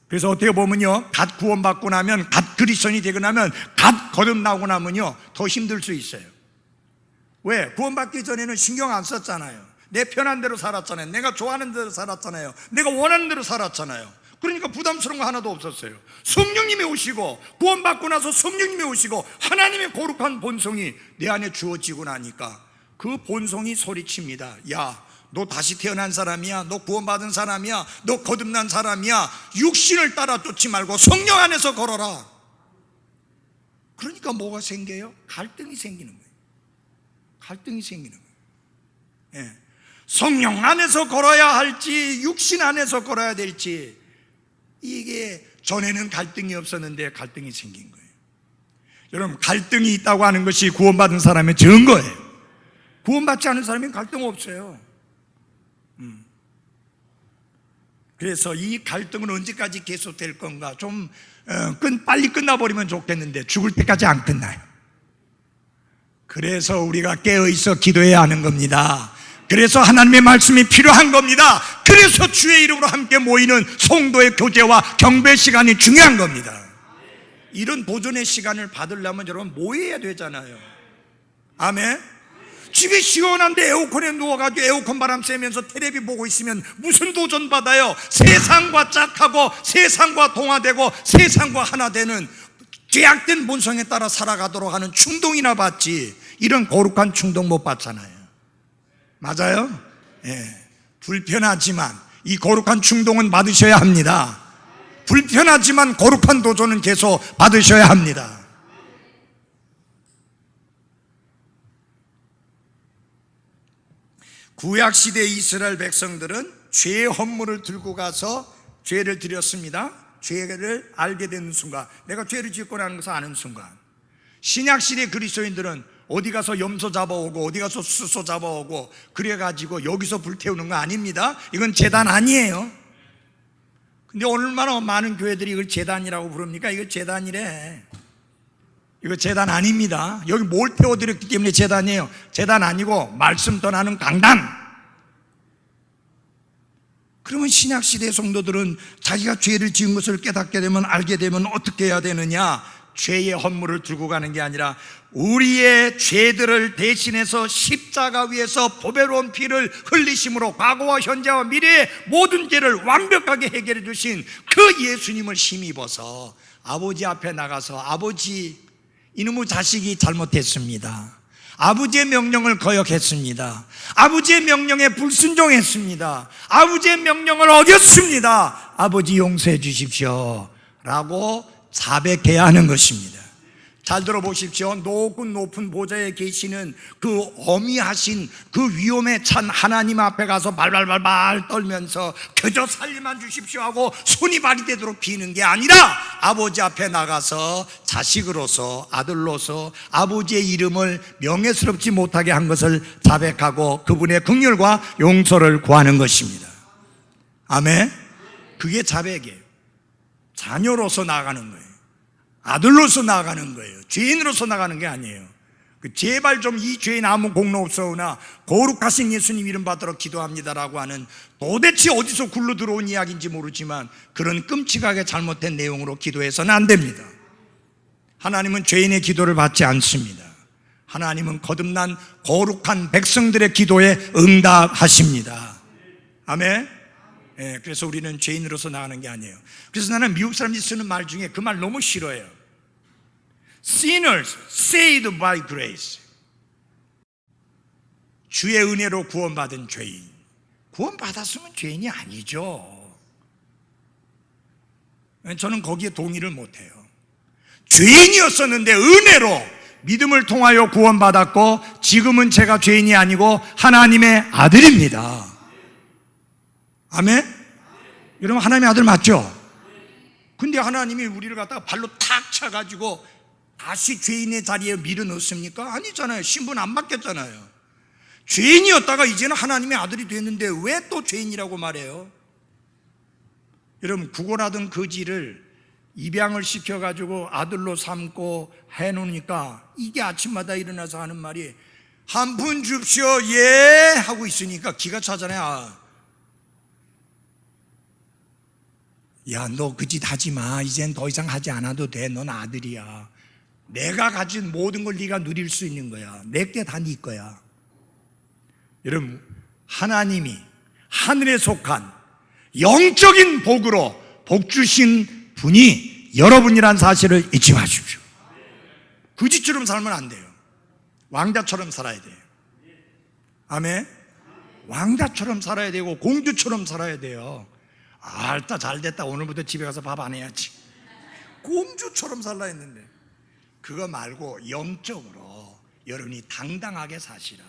그래서 어떻게 보면요, 갓 구원받고 나면, 갓 그리스도인이 되고 나면, 갓 거듭나고 나면요 더 힘들 수 있어요. 왜? 구원받기 전에는 신경 안 썼잖아요. 내 편한 대로 살았잖아요. 내가 좋아하는 대로 살았잖아요. 내가 원하는 대로 살았잖아요. 그러니까 부담스러운 거 하나도 없었어요. 성령님이 오시고, 구원받고 나서 성령님이 오시고 하나님의 거룩한 본성이 내 안에 주어지고 나니까 그 본성이 소리칩니다. 야, 너 다시 태어난 사람이야, 너 구원받은 사람이야, 너 거듭난 사람이야. 육신을 따라 쫓지 말고 성령 안에서 걸어라. 그러니까 뭐가 생겨요? 갈등이 생기는 거예요. 갈등이 생기는 거예요. 예. 성령 안에서 걸어야 할지 육신 안에서 걸어야 될지, 이게 전에는 갈등이 없었는데 갈등이 생긴 거예요. 여러분, 갈등이 있다고 하는 것이 구원받은 사람의 증거예요. 구원받지 않은 사람은 갈등 없어요. 그래서 이 갈등은 언제까지 계속될 건가? 좀 빨리 끝나버리면 좋겠는데 죽을 때까지 안 끝나요. 그래서 우리가 깨어있어 기도해야 하는 겁니다. 그래서 하나님의 말씀이 필요한 겁니다. 그래서 주의 이름으로 함께 모이는 성도의 교제와 경배 시간이 중요한 겁니다. 이런 보존의 시간을 받으려면 여러분 모여야 되잖아요. 아멘. 집에 시원한데 에어컨에 누워가지고 에어컨 바람 쐬면서 텔레비 보고 있으면 무슨 도전 받아요? 세상과 짝하고 세상과 동화되고 세상과 하나 되는 죄악된 본성에 따라 살아가도록 하는 충동이나 받지, 이런 거룩한 충동 못 받잖아요. 맞아요? 예. 불편하지만 이 거룩한 충동은 받으셔야 합니다. 불편하지만 거룩한 도전은 계속 받으셔야 합니다. 구약시대 이스라엘 백성들은 죄의 헌물을 들고 가서 죄를 드렸습니다. 죄를 알게 되는 순간, 내가 죄를 짓고 나는 것을 아는 순간. 신약시대 그리스도인들은 어디 가서 염소 잡아오고 어디 가서 수소 잡아오고 그래가지고 여기서 불태우는 거 아닙니다. 이건 제단 아니에요. 근데 얼마나 많은 교회들이 이걸 제단이라고 부릅니까? 이거 제단이래. 이거 제단 아닙니다. 여기 뭘 태워드렸기 때문에 제단이에요. 제단 아니고 말씀 전하는 강단. 그러면 신약시대 성도들은 자기가 죄를 지은 것을 깨닫게 되면, 알게 되면 어떻게 해야 되느냐? 죄의 헌물을 들고 가는 게 아니라 우리의 죄들을 대신해서 십자가 위에서 보배로운 피를 흘리심으로 과거와 현재와 미래의 모든 죄를 완벽하게 해결해 주신 그 예수님을 힘입어서 아버지 앞에 나가서, 아버지, 이놈의 자식이 잘못했습니다. 아버지의 명령을 거역했습니다. 아버지의 명령에 불순종했습니다. 아버지의 명령을 어겼습니다. 아버지 용서해 주십시오 라고 자백해야 하는 것입니다. 잘 들어보십시오. 높은 보좌에 계시는 그 어미하신 그 위엄에 찬 하나님 앞에 가서 발발발발 떨면서 그저 살리만 주십시오 하고 손이 발이 되도록 비는 게 아니라 아버지 앞에 나가서 자식으로서, 아들로서 아버지의 이름을 명예스럽지 못하게 한 것을 자백하고 그분의 긍휼과 용서를 구하는 것입니다. 아멘. 그게 자백이에요. 자녀로서 나가는 거예요. 아들로서 나가는 거예요. 죄인으로서 나가는 게 아니에요. 제발 좀 이 죄인 아무 공로 없사오나 거룩하신 예수님 이름 받들어 기도합니다라고 하는, 도대체 어디서 굴러 들어온 이야기인지 모르지만 그런 끔찍하게 잘못된 내용으로 기도해서는 안 됩니다. 하나님은 죄인의 기도를 받지 않습니다. 하나님은 거듭난 거룩한 백성들의 기도에 응답하십니다. 아멘. 예, 그래서 우리는 죄인으로서 나가는 게 아니에요. 그래서 나는 미국 사람들이 쓰는 말 중에 그 말 너무 싫어해요. Sinners saved by grace. 주의 은혜로 구원받은 죄인. 구원받았으면 죄인이 아니죠. 저는 거기에 동의를 못해요. 죄인이었었는데 은혜로 믿음을 통하여 구원받았고 지금은 제가 죄인이 아니고 하나님의 아들입니다. 아멘? 여러분, 하나님의 아들 맞죠? 근데 하나님이 우리를 갖다가 발로 탁 차가지고 다시 죄인의 자리에 밀어넣습니까? 아니잖아요. 신분 안 바뀌었잖아요. 죄인이었다가 이제는 하나님의 아들이 됐는데 왜 또 죄인이라고 말해요? 여러분, 구걸하던 거지를 입양을 시켜가지고 아들로 삼고 해놓으니까 이게 아침마다 일어나서 하는 말이 한 푼 줍시오, 예! 하고 있으니까 기가 차잖아요. 야, 너 그 짓 하지 마. 이젠 더 이상 하지 않아도 돼. 넌 아들이야. 내가 가진 모든 걸 네가 누릴 수 있는 거야. 내게 다 네 거야. 여러분, 하나님이 하늘에 속한 영적인 복으로 복 주신 분이 여러분이란 사실을 잊지 마십시오. 그지처럼 살면 안 돼요. 왕자처럼 살아야 돼요. 아멘. 왕자처럼 살아야 되고 공주처럼 살아야 돼요. 알다 잘됐다, 오늘부터 집에 가서 밥 안 해야지. 공주처럼 살라 했는데, 그거 말고 영적으로 여러분이 당당하게 사시라.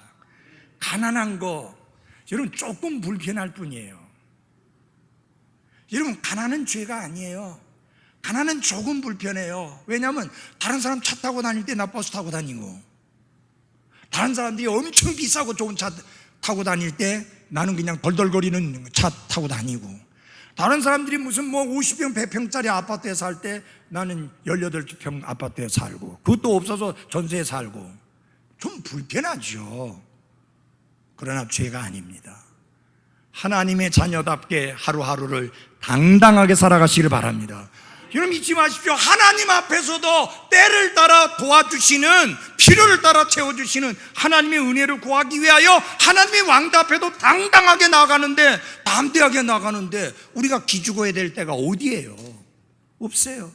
가난한 거 여러분 조금 불편할 뿐이에요. 여러분, 가난은 죄가 아니에요. 가난은 조금 불편해요. 왜냐하면 다른 사람 차 타고 다닐 때 나 버스 타고 다니고, 다른 사람들이 엄청 비싸고 좋은 차 타고 다닐 때 나는 그냥 덜덜거리는 차 타고 다니고, 다른 사람들이 무슨 뭐 50평 100평짜리 아파트에 살 때 나는 18평 아파트에 살고, 그것도 없어서 전세에 살고. 좀 불편하죠. 그러나 죄가 아닙니다. 하나님의 자녀답게 하루하루를 당당하게 살아가시길 바랍니다. 여러분, 잊지 마십시오. 하나님 앞에서도 때를 따라 도와주시는, 필요를 따라 채워주시는 하나님의 은혜를 구하기 위하여 하나님의 왕자 앞에도 당당하게 나가는데, 담대하게 나가는데 우리가 기죽어야 될 때가 어디예요? 없어요.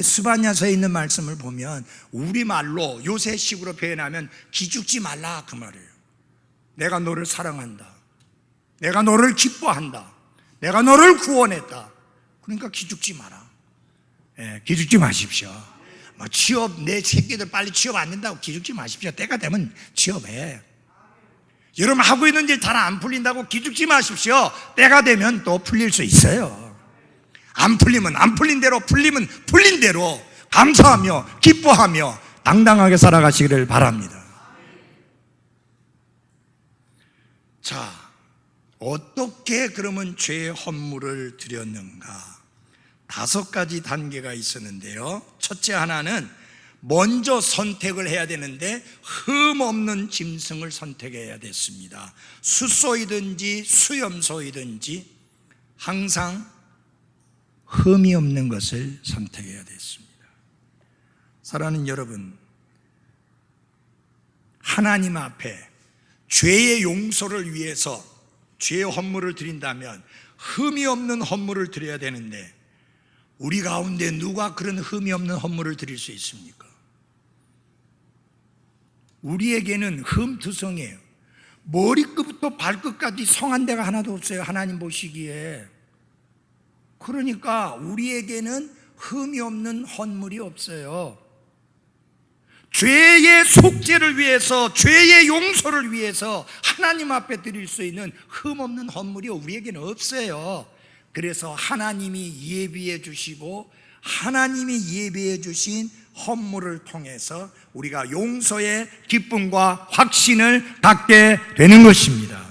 스바냐서에 있는 말씀을 보면 우리말로 요새식으로 표현하면 기죽지 말라, 그 말이에요. 내가 너를 사랑한다, 내가 너를 기뻐한다, 내가 너를 구원했다. 그러니까 기죽지 마라. 기죽지 마십시오. 취업, 내 새끼들 빨리 취업 안 된다고 기죽지 마십시오. 때가 되면 취업해. 여러분, 하고 있는 일 잘 안 풀린다고 기죽지 마십시오. 때가 되면 또 풀릴 수 있어요. 안 풀리면 안 풀린 대로, 풀리면 풀린 대로 감사하며 기뻐하며 당당하게 살아가시기를 바랍니다. 자, 어떻게 그러면 죄의 헌물을 드렸는가? 5가지 단계가 있었는데요. 첫째 하나는 먼저 선택을 해야 되는데 흠 없는 짐승을 선택해야 됐습니다. 숫소이든지 수염소이든지 항상 흠이 없는 것을 선택해야 됐습니다. 사랑하는 여러분, 하나님 앞에 죄의 용서를 위해서 죄의 헌물을 드린다면 흠이 없는 헌물을 드려야 되는데, 우리 가운데 누가 그런 흠이 없는 헌물을 드릴 수 있습니까? 우리에게는 흠투성이에요. 머리끝부터 발끝까지 성한 데가 하나도 없어요, 하나님 보시기에. 그러니까 우리에게는 흠이 없는 헌물이 없어요. 죄의 속죄를 위해서, 죄의 용서를 위해서 하나님 앞에 드릴 수 있는 흠 없는 헌물이 우리에게는 없어요. 그래서 하나님이 예비해 주시고, 하나님이 예비해 주신 헌물을 통해서 우리가 용서의 기쁨과 확신을 갖게 되는 것입니다.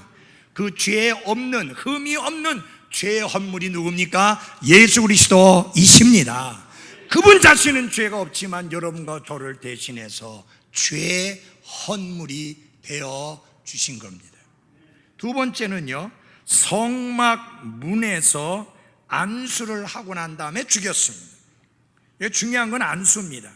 그 죄 없는, 흠이 없는 죄의 헌물이 누굽니까? 예수 그리스도이십니다. 그분 자신은 죄가 없지만 여러분과 저를 대신해서 죄의 헌물이 되어 주신 겁니다. 두 번째는요, 성막 문에서 안수를 하고 난 다음에 죽였습니다. 중요한 건 안수입니다.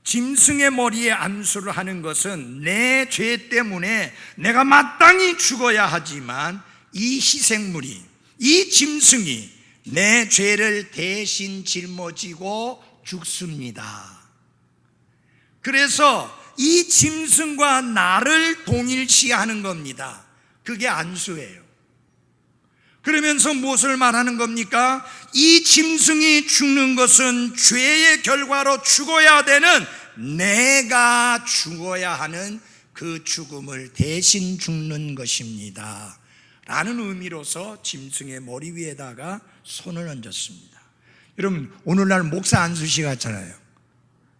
짐승의 머리에 안수를 하는 것은 내 죄 때문에 내가 마땅히 죽어야 하지만 이 희생물이, 이 짐승이 내 죄를 대신 짊어지고 죽습니다. 그래서 이 짐승과 나를 동일시하는 겁니다. 그게 안수예요. 그러면서 무엇을 말하는 겁니까? 이 짐승이 죽는 것은 죄의 결과로 죽어야 되는, 내가 죽어야 하는 그 죽음을 대신 죽는 것입니다 라는 의미로서 짐승의 머리 위에다가 손을 얹었습니다. 여러분, 오늘날 목사 안수식 하잖아요.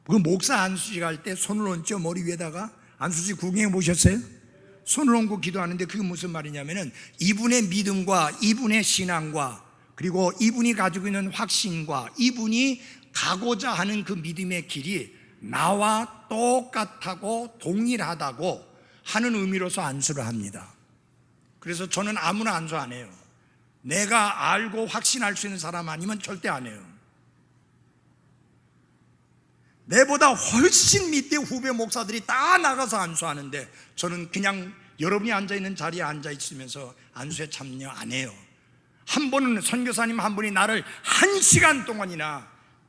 그 목사 안수식 할 때 손을 얹죠, 머리 위에다가. 안수식 구경해 보셨어요? 손을 얹고 기도하는데 그게 무슨 말이냐면은 이분의 믿음과 이분의 신앙과, 그리고 이분이 가지고 있는 확신과 이분이 가고자 하는 그 믿음의 길이 나와 똑같다고 동일하다고 하는 의미로서 안수를 합니다. 그래서 저는 아무나 안수 안 해요. 내가 알고 확신할 수 있는 사람 아니면 절대 안 해요. 내보다 훨씬 밑에 후배 목사들이 다 나가서 안수하는데 저는 그냥 여러분이 앉아있는 자리에 앉아있으면서 안수에 참여 안 해요. 한 번은 선교사님 한 분이 나를 1시간 동안이나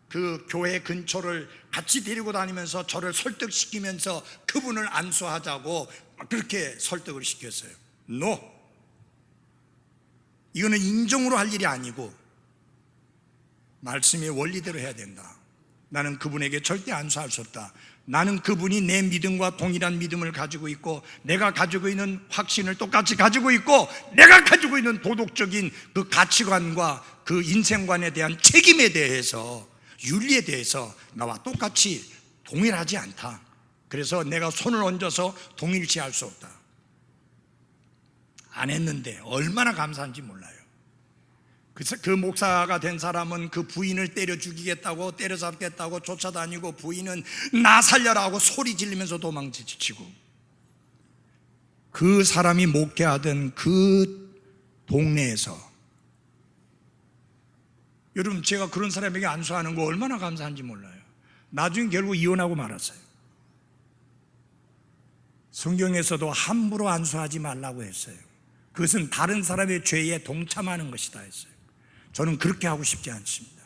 그 교회 근처를 같이 데리고 다니면서 저를 설득시키면서 그분을 안수하자고 그렇게 설득을 시켰어요. No, 이거는 인정으로 할 일이 아니고 말씀의 원리대로 해야 된다. 나는 그분에게 절대 안수할 수 없다. 나는 그분이 내 믿음과 동일한 믿음을 가지고 있고, 내가 가지고 있는 확신을 똑같이 가지고 있고, 내가 가지고 있는 도덕적인 그 가치관과 그 인생관에 대한 책임에 대해서, 윤리에 대해서 나와 똑같이 동일하지 않다. 그래서 내가 손을 얹어서 동일시할 수 없다. 안 했는데 얼마나 감사한지 몰라요. 그래서 그 목사가 된 사람은 그 부인을 때려 죽이겠다고, 때려잡겠다고 쫓아다니고, 부인은 나 살려라고 소리 지르면서 도망치고, 그 사람이 목회하던 그 동네에서, 여러분 제가 그런 사람에게 안수하는 거 얼마나 감사한지 몰라요. 나중에 결국 이혼하고 말았어요. 성경에서도 함부로 안수하지 말라고 했어요. 그것은 다른 사람의 죄에 동참하는 것이다 했어요. 저는 그렇게 하고 싶지 않습니다.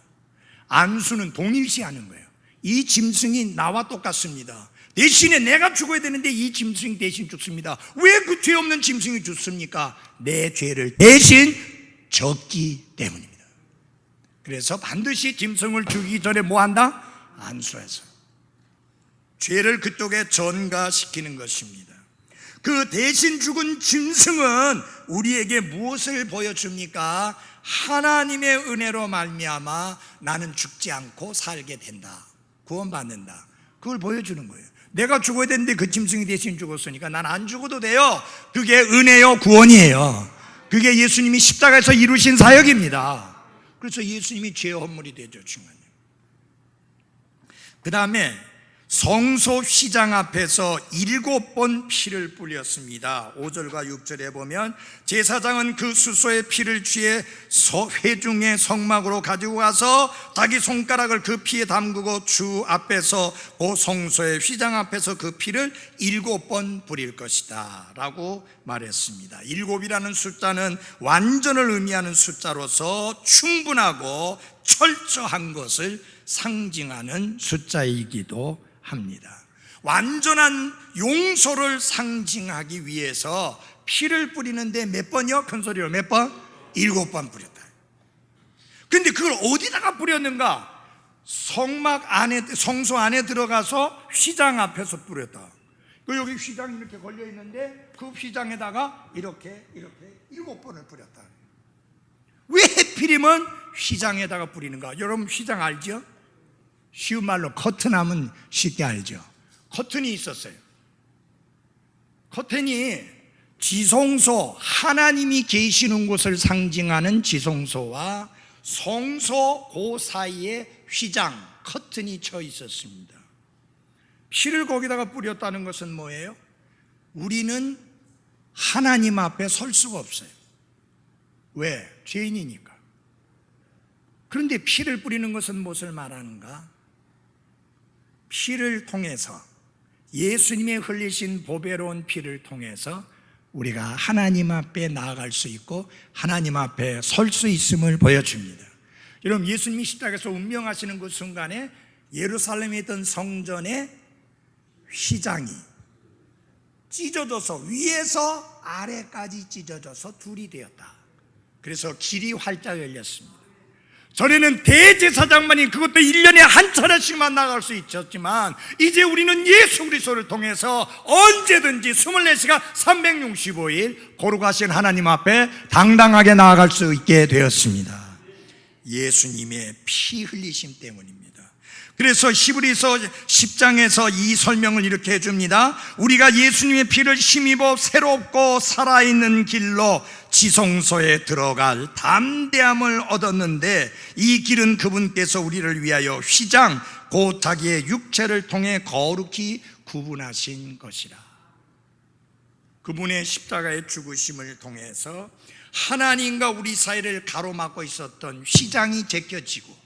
안수는 동일시하는 거예요. 이 짐승이 나와 똑같습니다. 대신에 내가 죽어야 되는데 이 짐승이 대신 죽습니다. 왜 그 죄 없는 짐승이 죽습니까? 내 죄를 대신 졌기 때문입니다. 그래서 반드시 짐승을 죽이기 전에 뭐 한다? 안수해서 죄를 그쪽에 전가시키는 것입니다. 그 대신 죽은 짐승은 우리에게 무엇을 보여줍니까? 하나님의 은혜로 말미암아 나는 죽지 않고 살게 된다, 구원받는다, 그걸 보여주는 거예요. 내가 죽어야 되는데 그 짐승이 대신 죽었으니까 난 안 죽어도 돼요. 그게 은혜요, 구원이에요. 그게 예수님이 십자가에서 이루신 사역입니다. 그래서 예수님이 죄의 헌물이 되죠. 중간에. 그 다음에 성소 휘장 앞에서 7번 피를 뿌렸습니다. 5절과 6절에 보면 제사장은 그 수소의 피를 취해 회중의 성막으로 가지고 가서 자기 손가락을 그 피에 담그고 주 앞에서 그 성소의 휘장 앞에서 그 피를 7번 뿌릴 것이다 라고 말했습니다. 7이라는 숫자는 완전을 의미하는 숫자로서 충분하고 철저한 것을 상징하는 숫자이기도 합니다. 완전한 용서를 상징하기 위해서 피를 뿌리는데 몇 번이요? 큰 소리로 몇 번? 7번 뿌렸다. 근데 그걸 어디다가 뿌렸는가? 성막 안에, 성소 안에 들어가서 휘장 앞에서 뿌렸다. 그 여기 휘장이 이렇게 걸려 있는데 그 휘장에다가 이렇게 7번을 뿌렸다. 왜 하필이면 휘장에다가 뿌리는가? 여러분 휘장 알죠? 쉬운 말로 커튼하면 쉽게 알죠. 커튼이 있었어요. 커튼이 지성소, 하나님이 계시는 곳을 상징하는 지성소와 성소 그 사이에 휘장, 커튼이 쳐 있었습니다. 피를 거기다가 뿌렸다는 것은 뭐예요? 우리는 하나님 앞에 설 수가 없어요. 왜? 죄인이니까. 그런데 피를 뿌리는 것은 무엇을 말하는가? 피를 통해서, 예수님의 흘리신 보배로운 피를 통해서 우리가 하나님 앞에 나아갈 수 있고 하나님 앞에 설 수 있음을 보여줍니다. 여러분 예수님이 십자가에서 운명하시는 그 순간에 예루살렘에 있던 성전의 휘장이 찢어져서 위에서 아래까지 찢어져서 둘이 되었다. 그래서 길이 활짝 열렸습니다. 전에는 대제사장만이 그것도 1년에 한 차례씩만 나갈 수 있었지만 이제 우리는 예수 그리스도를 통해서 언제든지 24시간 365일 거룩하신 하나님 앞에 당당하게 나아갈 수 있게 되었습니다. 예수님의 피 흘리심 때문입니다. 그래서 히브리서 10장에서 이 설명을 이렇게 해줍니다. 우리가 예수님의 피를 힘입어 새롭고 살아있는 길로 지성소에 들어갈 담대함을 얻었는데 이 길은 그분께서 우리를 위하여 휘장 곧 자기의 육체를 통해 거룩히 구분하신 것이라. 그분의 십자가의 죽으심을 통해서 하나님과 우리 사이를 가로막고 있었던 휘장이 제껴지고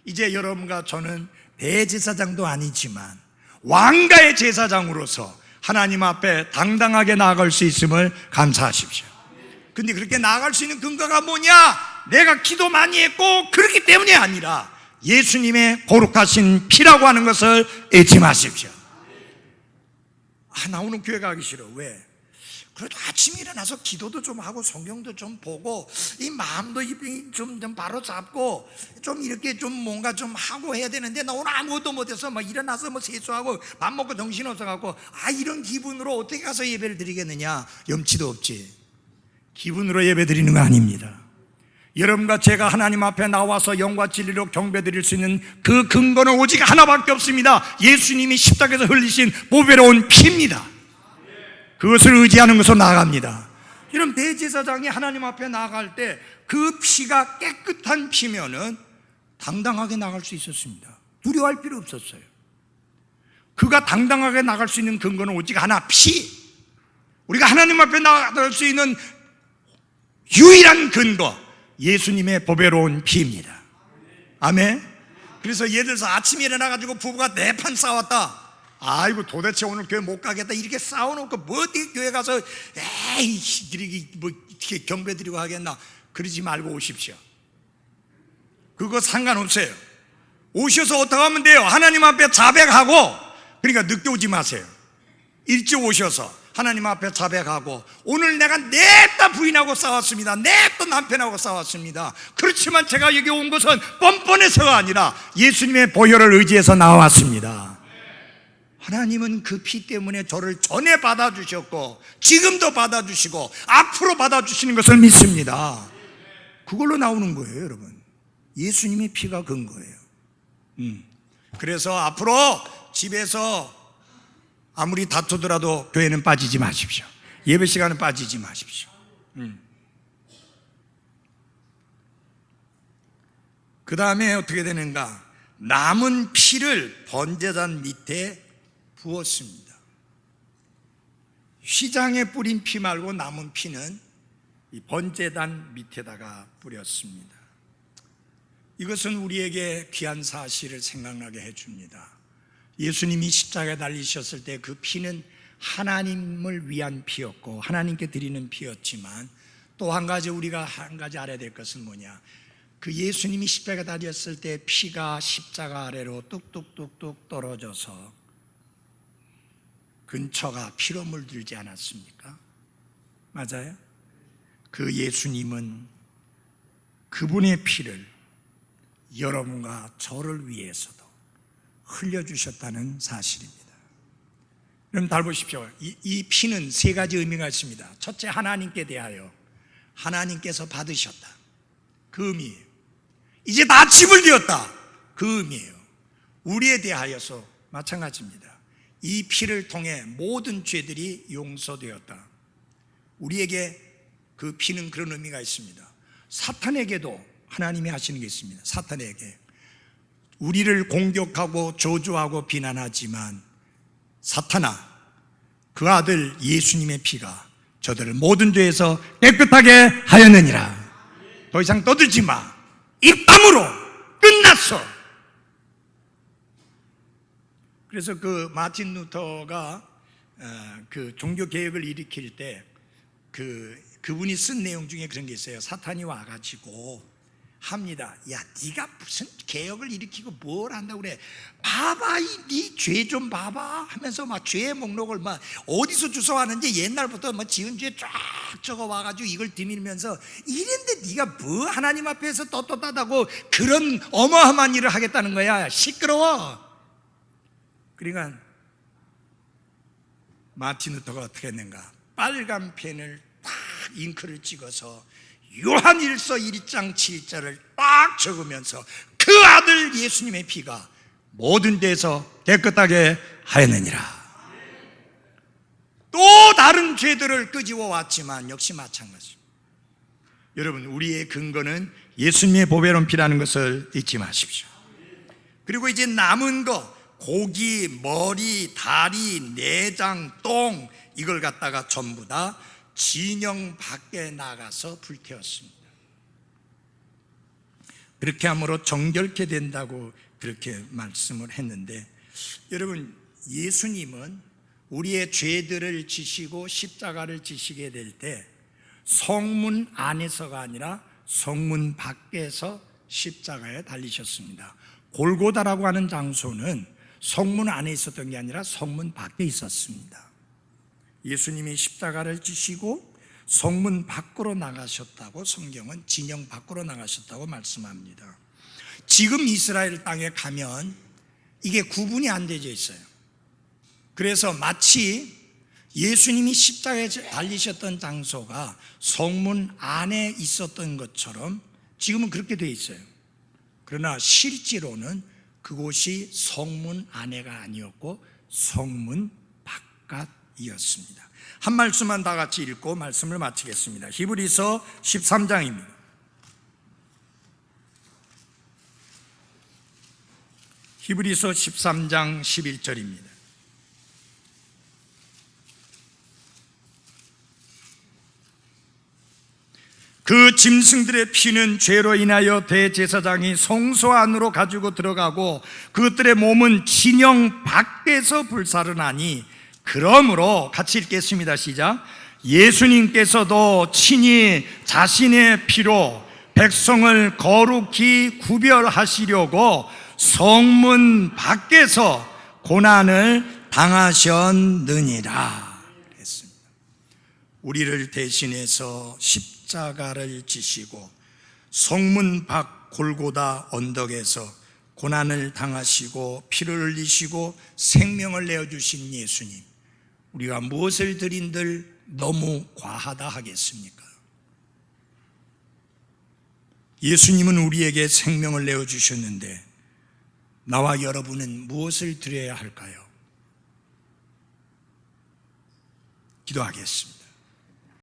이제 여러분과 저는 대제사장도 아니지만 왕가의 제사장으로서 하나님 앞에 당당하게 나아갈 수 있음을 감사하십시오. 근데 그렇게 나아갈 수 있는 근거가 뭐냐? 내가 기도 많이 했고 그렇기 때문이 아니라 예수님의 거룩하신 피라고 하는 것을 잊지 마십시오. 나 오늘 교회 가기 싫어. 왜? 그래도 아침에 일어나서 기도도 좀 하고 성경도 좀 보고 이 마음도 좀 바로 잡고 좀 이렇게 좀 뭔가 좀 하고 해야 되는데, 나 오늘 아무것도 못해서 막 일어나서 뭐 세수하고 밥 먹고 정신없어갖고 이런 기분으로 어떻게 가서 예배를 드리겠느냐? 염치도 없지. 기분으로 예배 드리는 거 아닙니다. 여러분과 제가 하나님 앞에 나와서 영과 진리로 경배 드릴 수 있는 그 근거는 오직 하나밖에 없습니다. 예수님이 십자가에서 흘리신 보배로운 피입니다. 그것을 의지하는 것으로 나아갑니다. 이런 대제사장이 하나님 앞에 나아갈 때 그 피가 깨끗한 피면은 당당하게 나갈 수 있었습니다. 두려워할 필요 없었어요. 그가 당당하게 나갈 수 있는 근거는 오직 하나, 피. 우리가 하나님 앞에 나갈 수 있는 유일한 근거, 예수님의 보배로운 피입니다. 아멘. 그래서 예를 들어서 아침에 일어나가지고 부부가 4판 싸웠다. 아이고 도대체 오늘 교회 못 가겠다 이렇게 싸워놓고 뭐 어떻게 교회 가서 에이 뭐 이렇게 경배드리고 하겠나, 그러지 말고 오십시오. 그거 상관없어요. 오셔서 어떻게 하면 돼요? 하나님 앞에 자백하고, 그러니까 늦게 오지 마세요. 일찍 오셔서 하나님 앞에 자백하고, 오늘 내가 냅다 부인하고 싸웠습니다. 냅다 남편하고 싸웠습니다. 그렇지만 제가 여기 온 것은 뻔뻔해서가 아니라 예수님의 보혈을 의지해서 나왔습니다. 하나님은 그 피 때문에 저를 전에 받아주셨고 지금도 받아주시고 앞으로 받아주시는 것을 믿습니다. 그걸로 나오는 거예요, 여러분. 예수님의 피가 근거예요. 그래서 앞으로 집에서 아무리 다투더라도 교회는 빠지지 마십시오. 예배 시간은 빠지지 마십시오. 그 다음에 어떻게 되는가? 남은 피를 번제단 밑에 부었습니다. 휘장에 뿌린 피 말고 남은 피는 이 번제단 밑에다가 뿌렸습니다. 이것은 우리에게 귀한 사실을 생각나게 해줍니다. 예수님이 십자가에 달리셨을 때 그 피는 하나님을 위한 피였고 하나님께 드리는 피였지만, 또 한 가지 우리가 한 가지 알아야 될 것은 뭐냐? 그 예수님이 십자가에 달렸을 때 피가 십자가 아래로 뚝뚝뚝뚝 떨어져서 근처가 피로 물들지 않았습니까? 맞아요? 그 예수님은 그분의 피를 여러분과 저를 위해서도 흘려주셨다는 사실입니다. 여러분 잘 보십시오. 이 피는 3가지 의미가 있습니다. 첫째, 하나님께 대하여 하나님께서 받으셨다, 그 의미예요. 이제 다 집을 되었다, 그 의미예요. 우리에 대하여서 마찬가지입니다. 이 피를 통해 모든 죄들이 용서되었다. 우리에게 그 피는 그런 의미가 있습니다. 사탄에게도 하나님이 하시는 게 있습니다. 사탄에게 우리를 공격하고 저주하고 비난하지만, 사탄아, 그 아들 예수님의 피가 저들을 모든 죄에서 깨끗하게 하였느니라. 더 이상 떠들지 마. 입 다물어. 끝났어. 그래서 그 마틴 루터가 그 종교 개혁을 일으킬 때 그분이 쓴 내용 중에 그런 게 있어요. 사탄이 와가지고 합니다. 야, 네가 무슨 개혁을 일으키고 뭘 한다고 그래? 봐봐, 네 죄 좀 봐봐 하면서 막 죄의 목록을 막 어디서 주워왔는지 옛날부터 뭐 지은 죄 쫙 적어 와가지고 이걸 뒤밀면서 이랬는데 네가 뭐 하나님 앞에서 떳떳하다고 그런 어마어마한 일을 하겠다는 거야. 시끄러워. 그러니까 마틴 루터가 어떻게 했는가? 빨간 펜을 딱 잉크를 찍어서 요한일서 1장 7절을 딱 적으면서 그 아들 예수님의 피가 모든 데서 깨끗하게 하였느니라. 또 다른 죄들을 끄집어 왔지만 역시 마찬가지. 여러분, 우리의 근거는 예수님의 보배로운 피라는 것을 잊지 마십시오. 그리고 이제 남은 거, 고기, 머리, 다리, 내장, 똥, 이걸 갖다가 전부 다 진영 밖에 나가서 불태웠습니다. 그렇게 함으로 정결케 된다고 그렇게 말씀을 했는데, 여러분, 예수님은 우리의 죄들을 지시고 십자가를 지시게 될 때 성문 안에서가 아니라 성문 밖에서 십자가에 달리셨습니다. 골고다라고 하는 장소는 성문 안에 있었던 게 아니라 성문 밖에 있었습니다. 예수님이 십자가를 지시고 성문 밖으로 나가셨다고, 성경은 진영 밖으로 나가셨다고 말씀합니다. 지금 이스라엘 땅에 가면 이게 구분이 안 되어 있어요. 그래서 마치 예수님이 십자가에 달리셨던 장소가 성문 안에 있었던 것처럼 지금은 그렇게 되어 있어요. 그러나 실제로는 그곳이 성문 안에가 아니었고 성문 바깥이었습니다. 한 말씀만 다 같이 읽고 말씀을 마치겠습니다. 히브리서 13장입니다. 히브리서 13장 11절입니다. 그 짐승들의 피는 죄로 인하여 대제사장이 성소 안으로 가지고 들어가고 그것들의 몸은 진영 밖에서 불사르나니, 그러므로 같이 읽겠습니다. 시작. 예수님께서도 친히 자신의 피로 백성을 거룩히 구별하시려고 성문 밖에서 고난을 당하셨느니라 그랬습니다. 우리를 대신해서 십자가를 지시고 성문 밖 골고다 언덕에서 고난을 당하시고 피를 흘리시고 생명을 내어주신 예수님, 우리가 무엇을 드린들 너무 과하다 하겠습니까? 예수님은 우리에게 생명을 내어주셨는데 나와 여러분은 무엇을 드려야 할까요? 기도하겠습니다.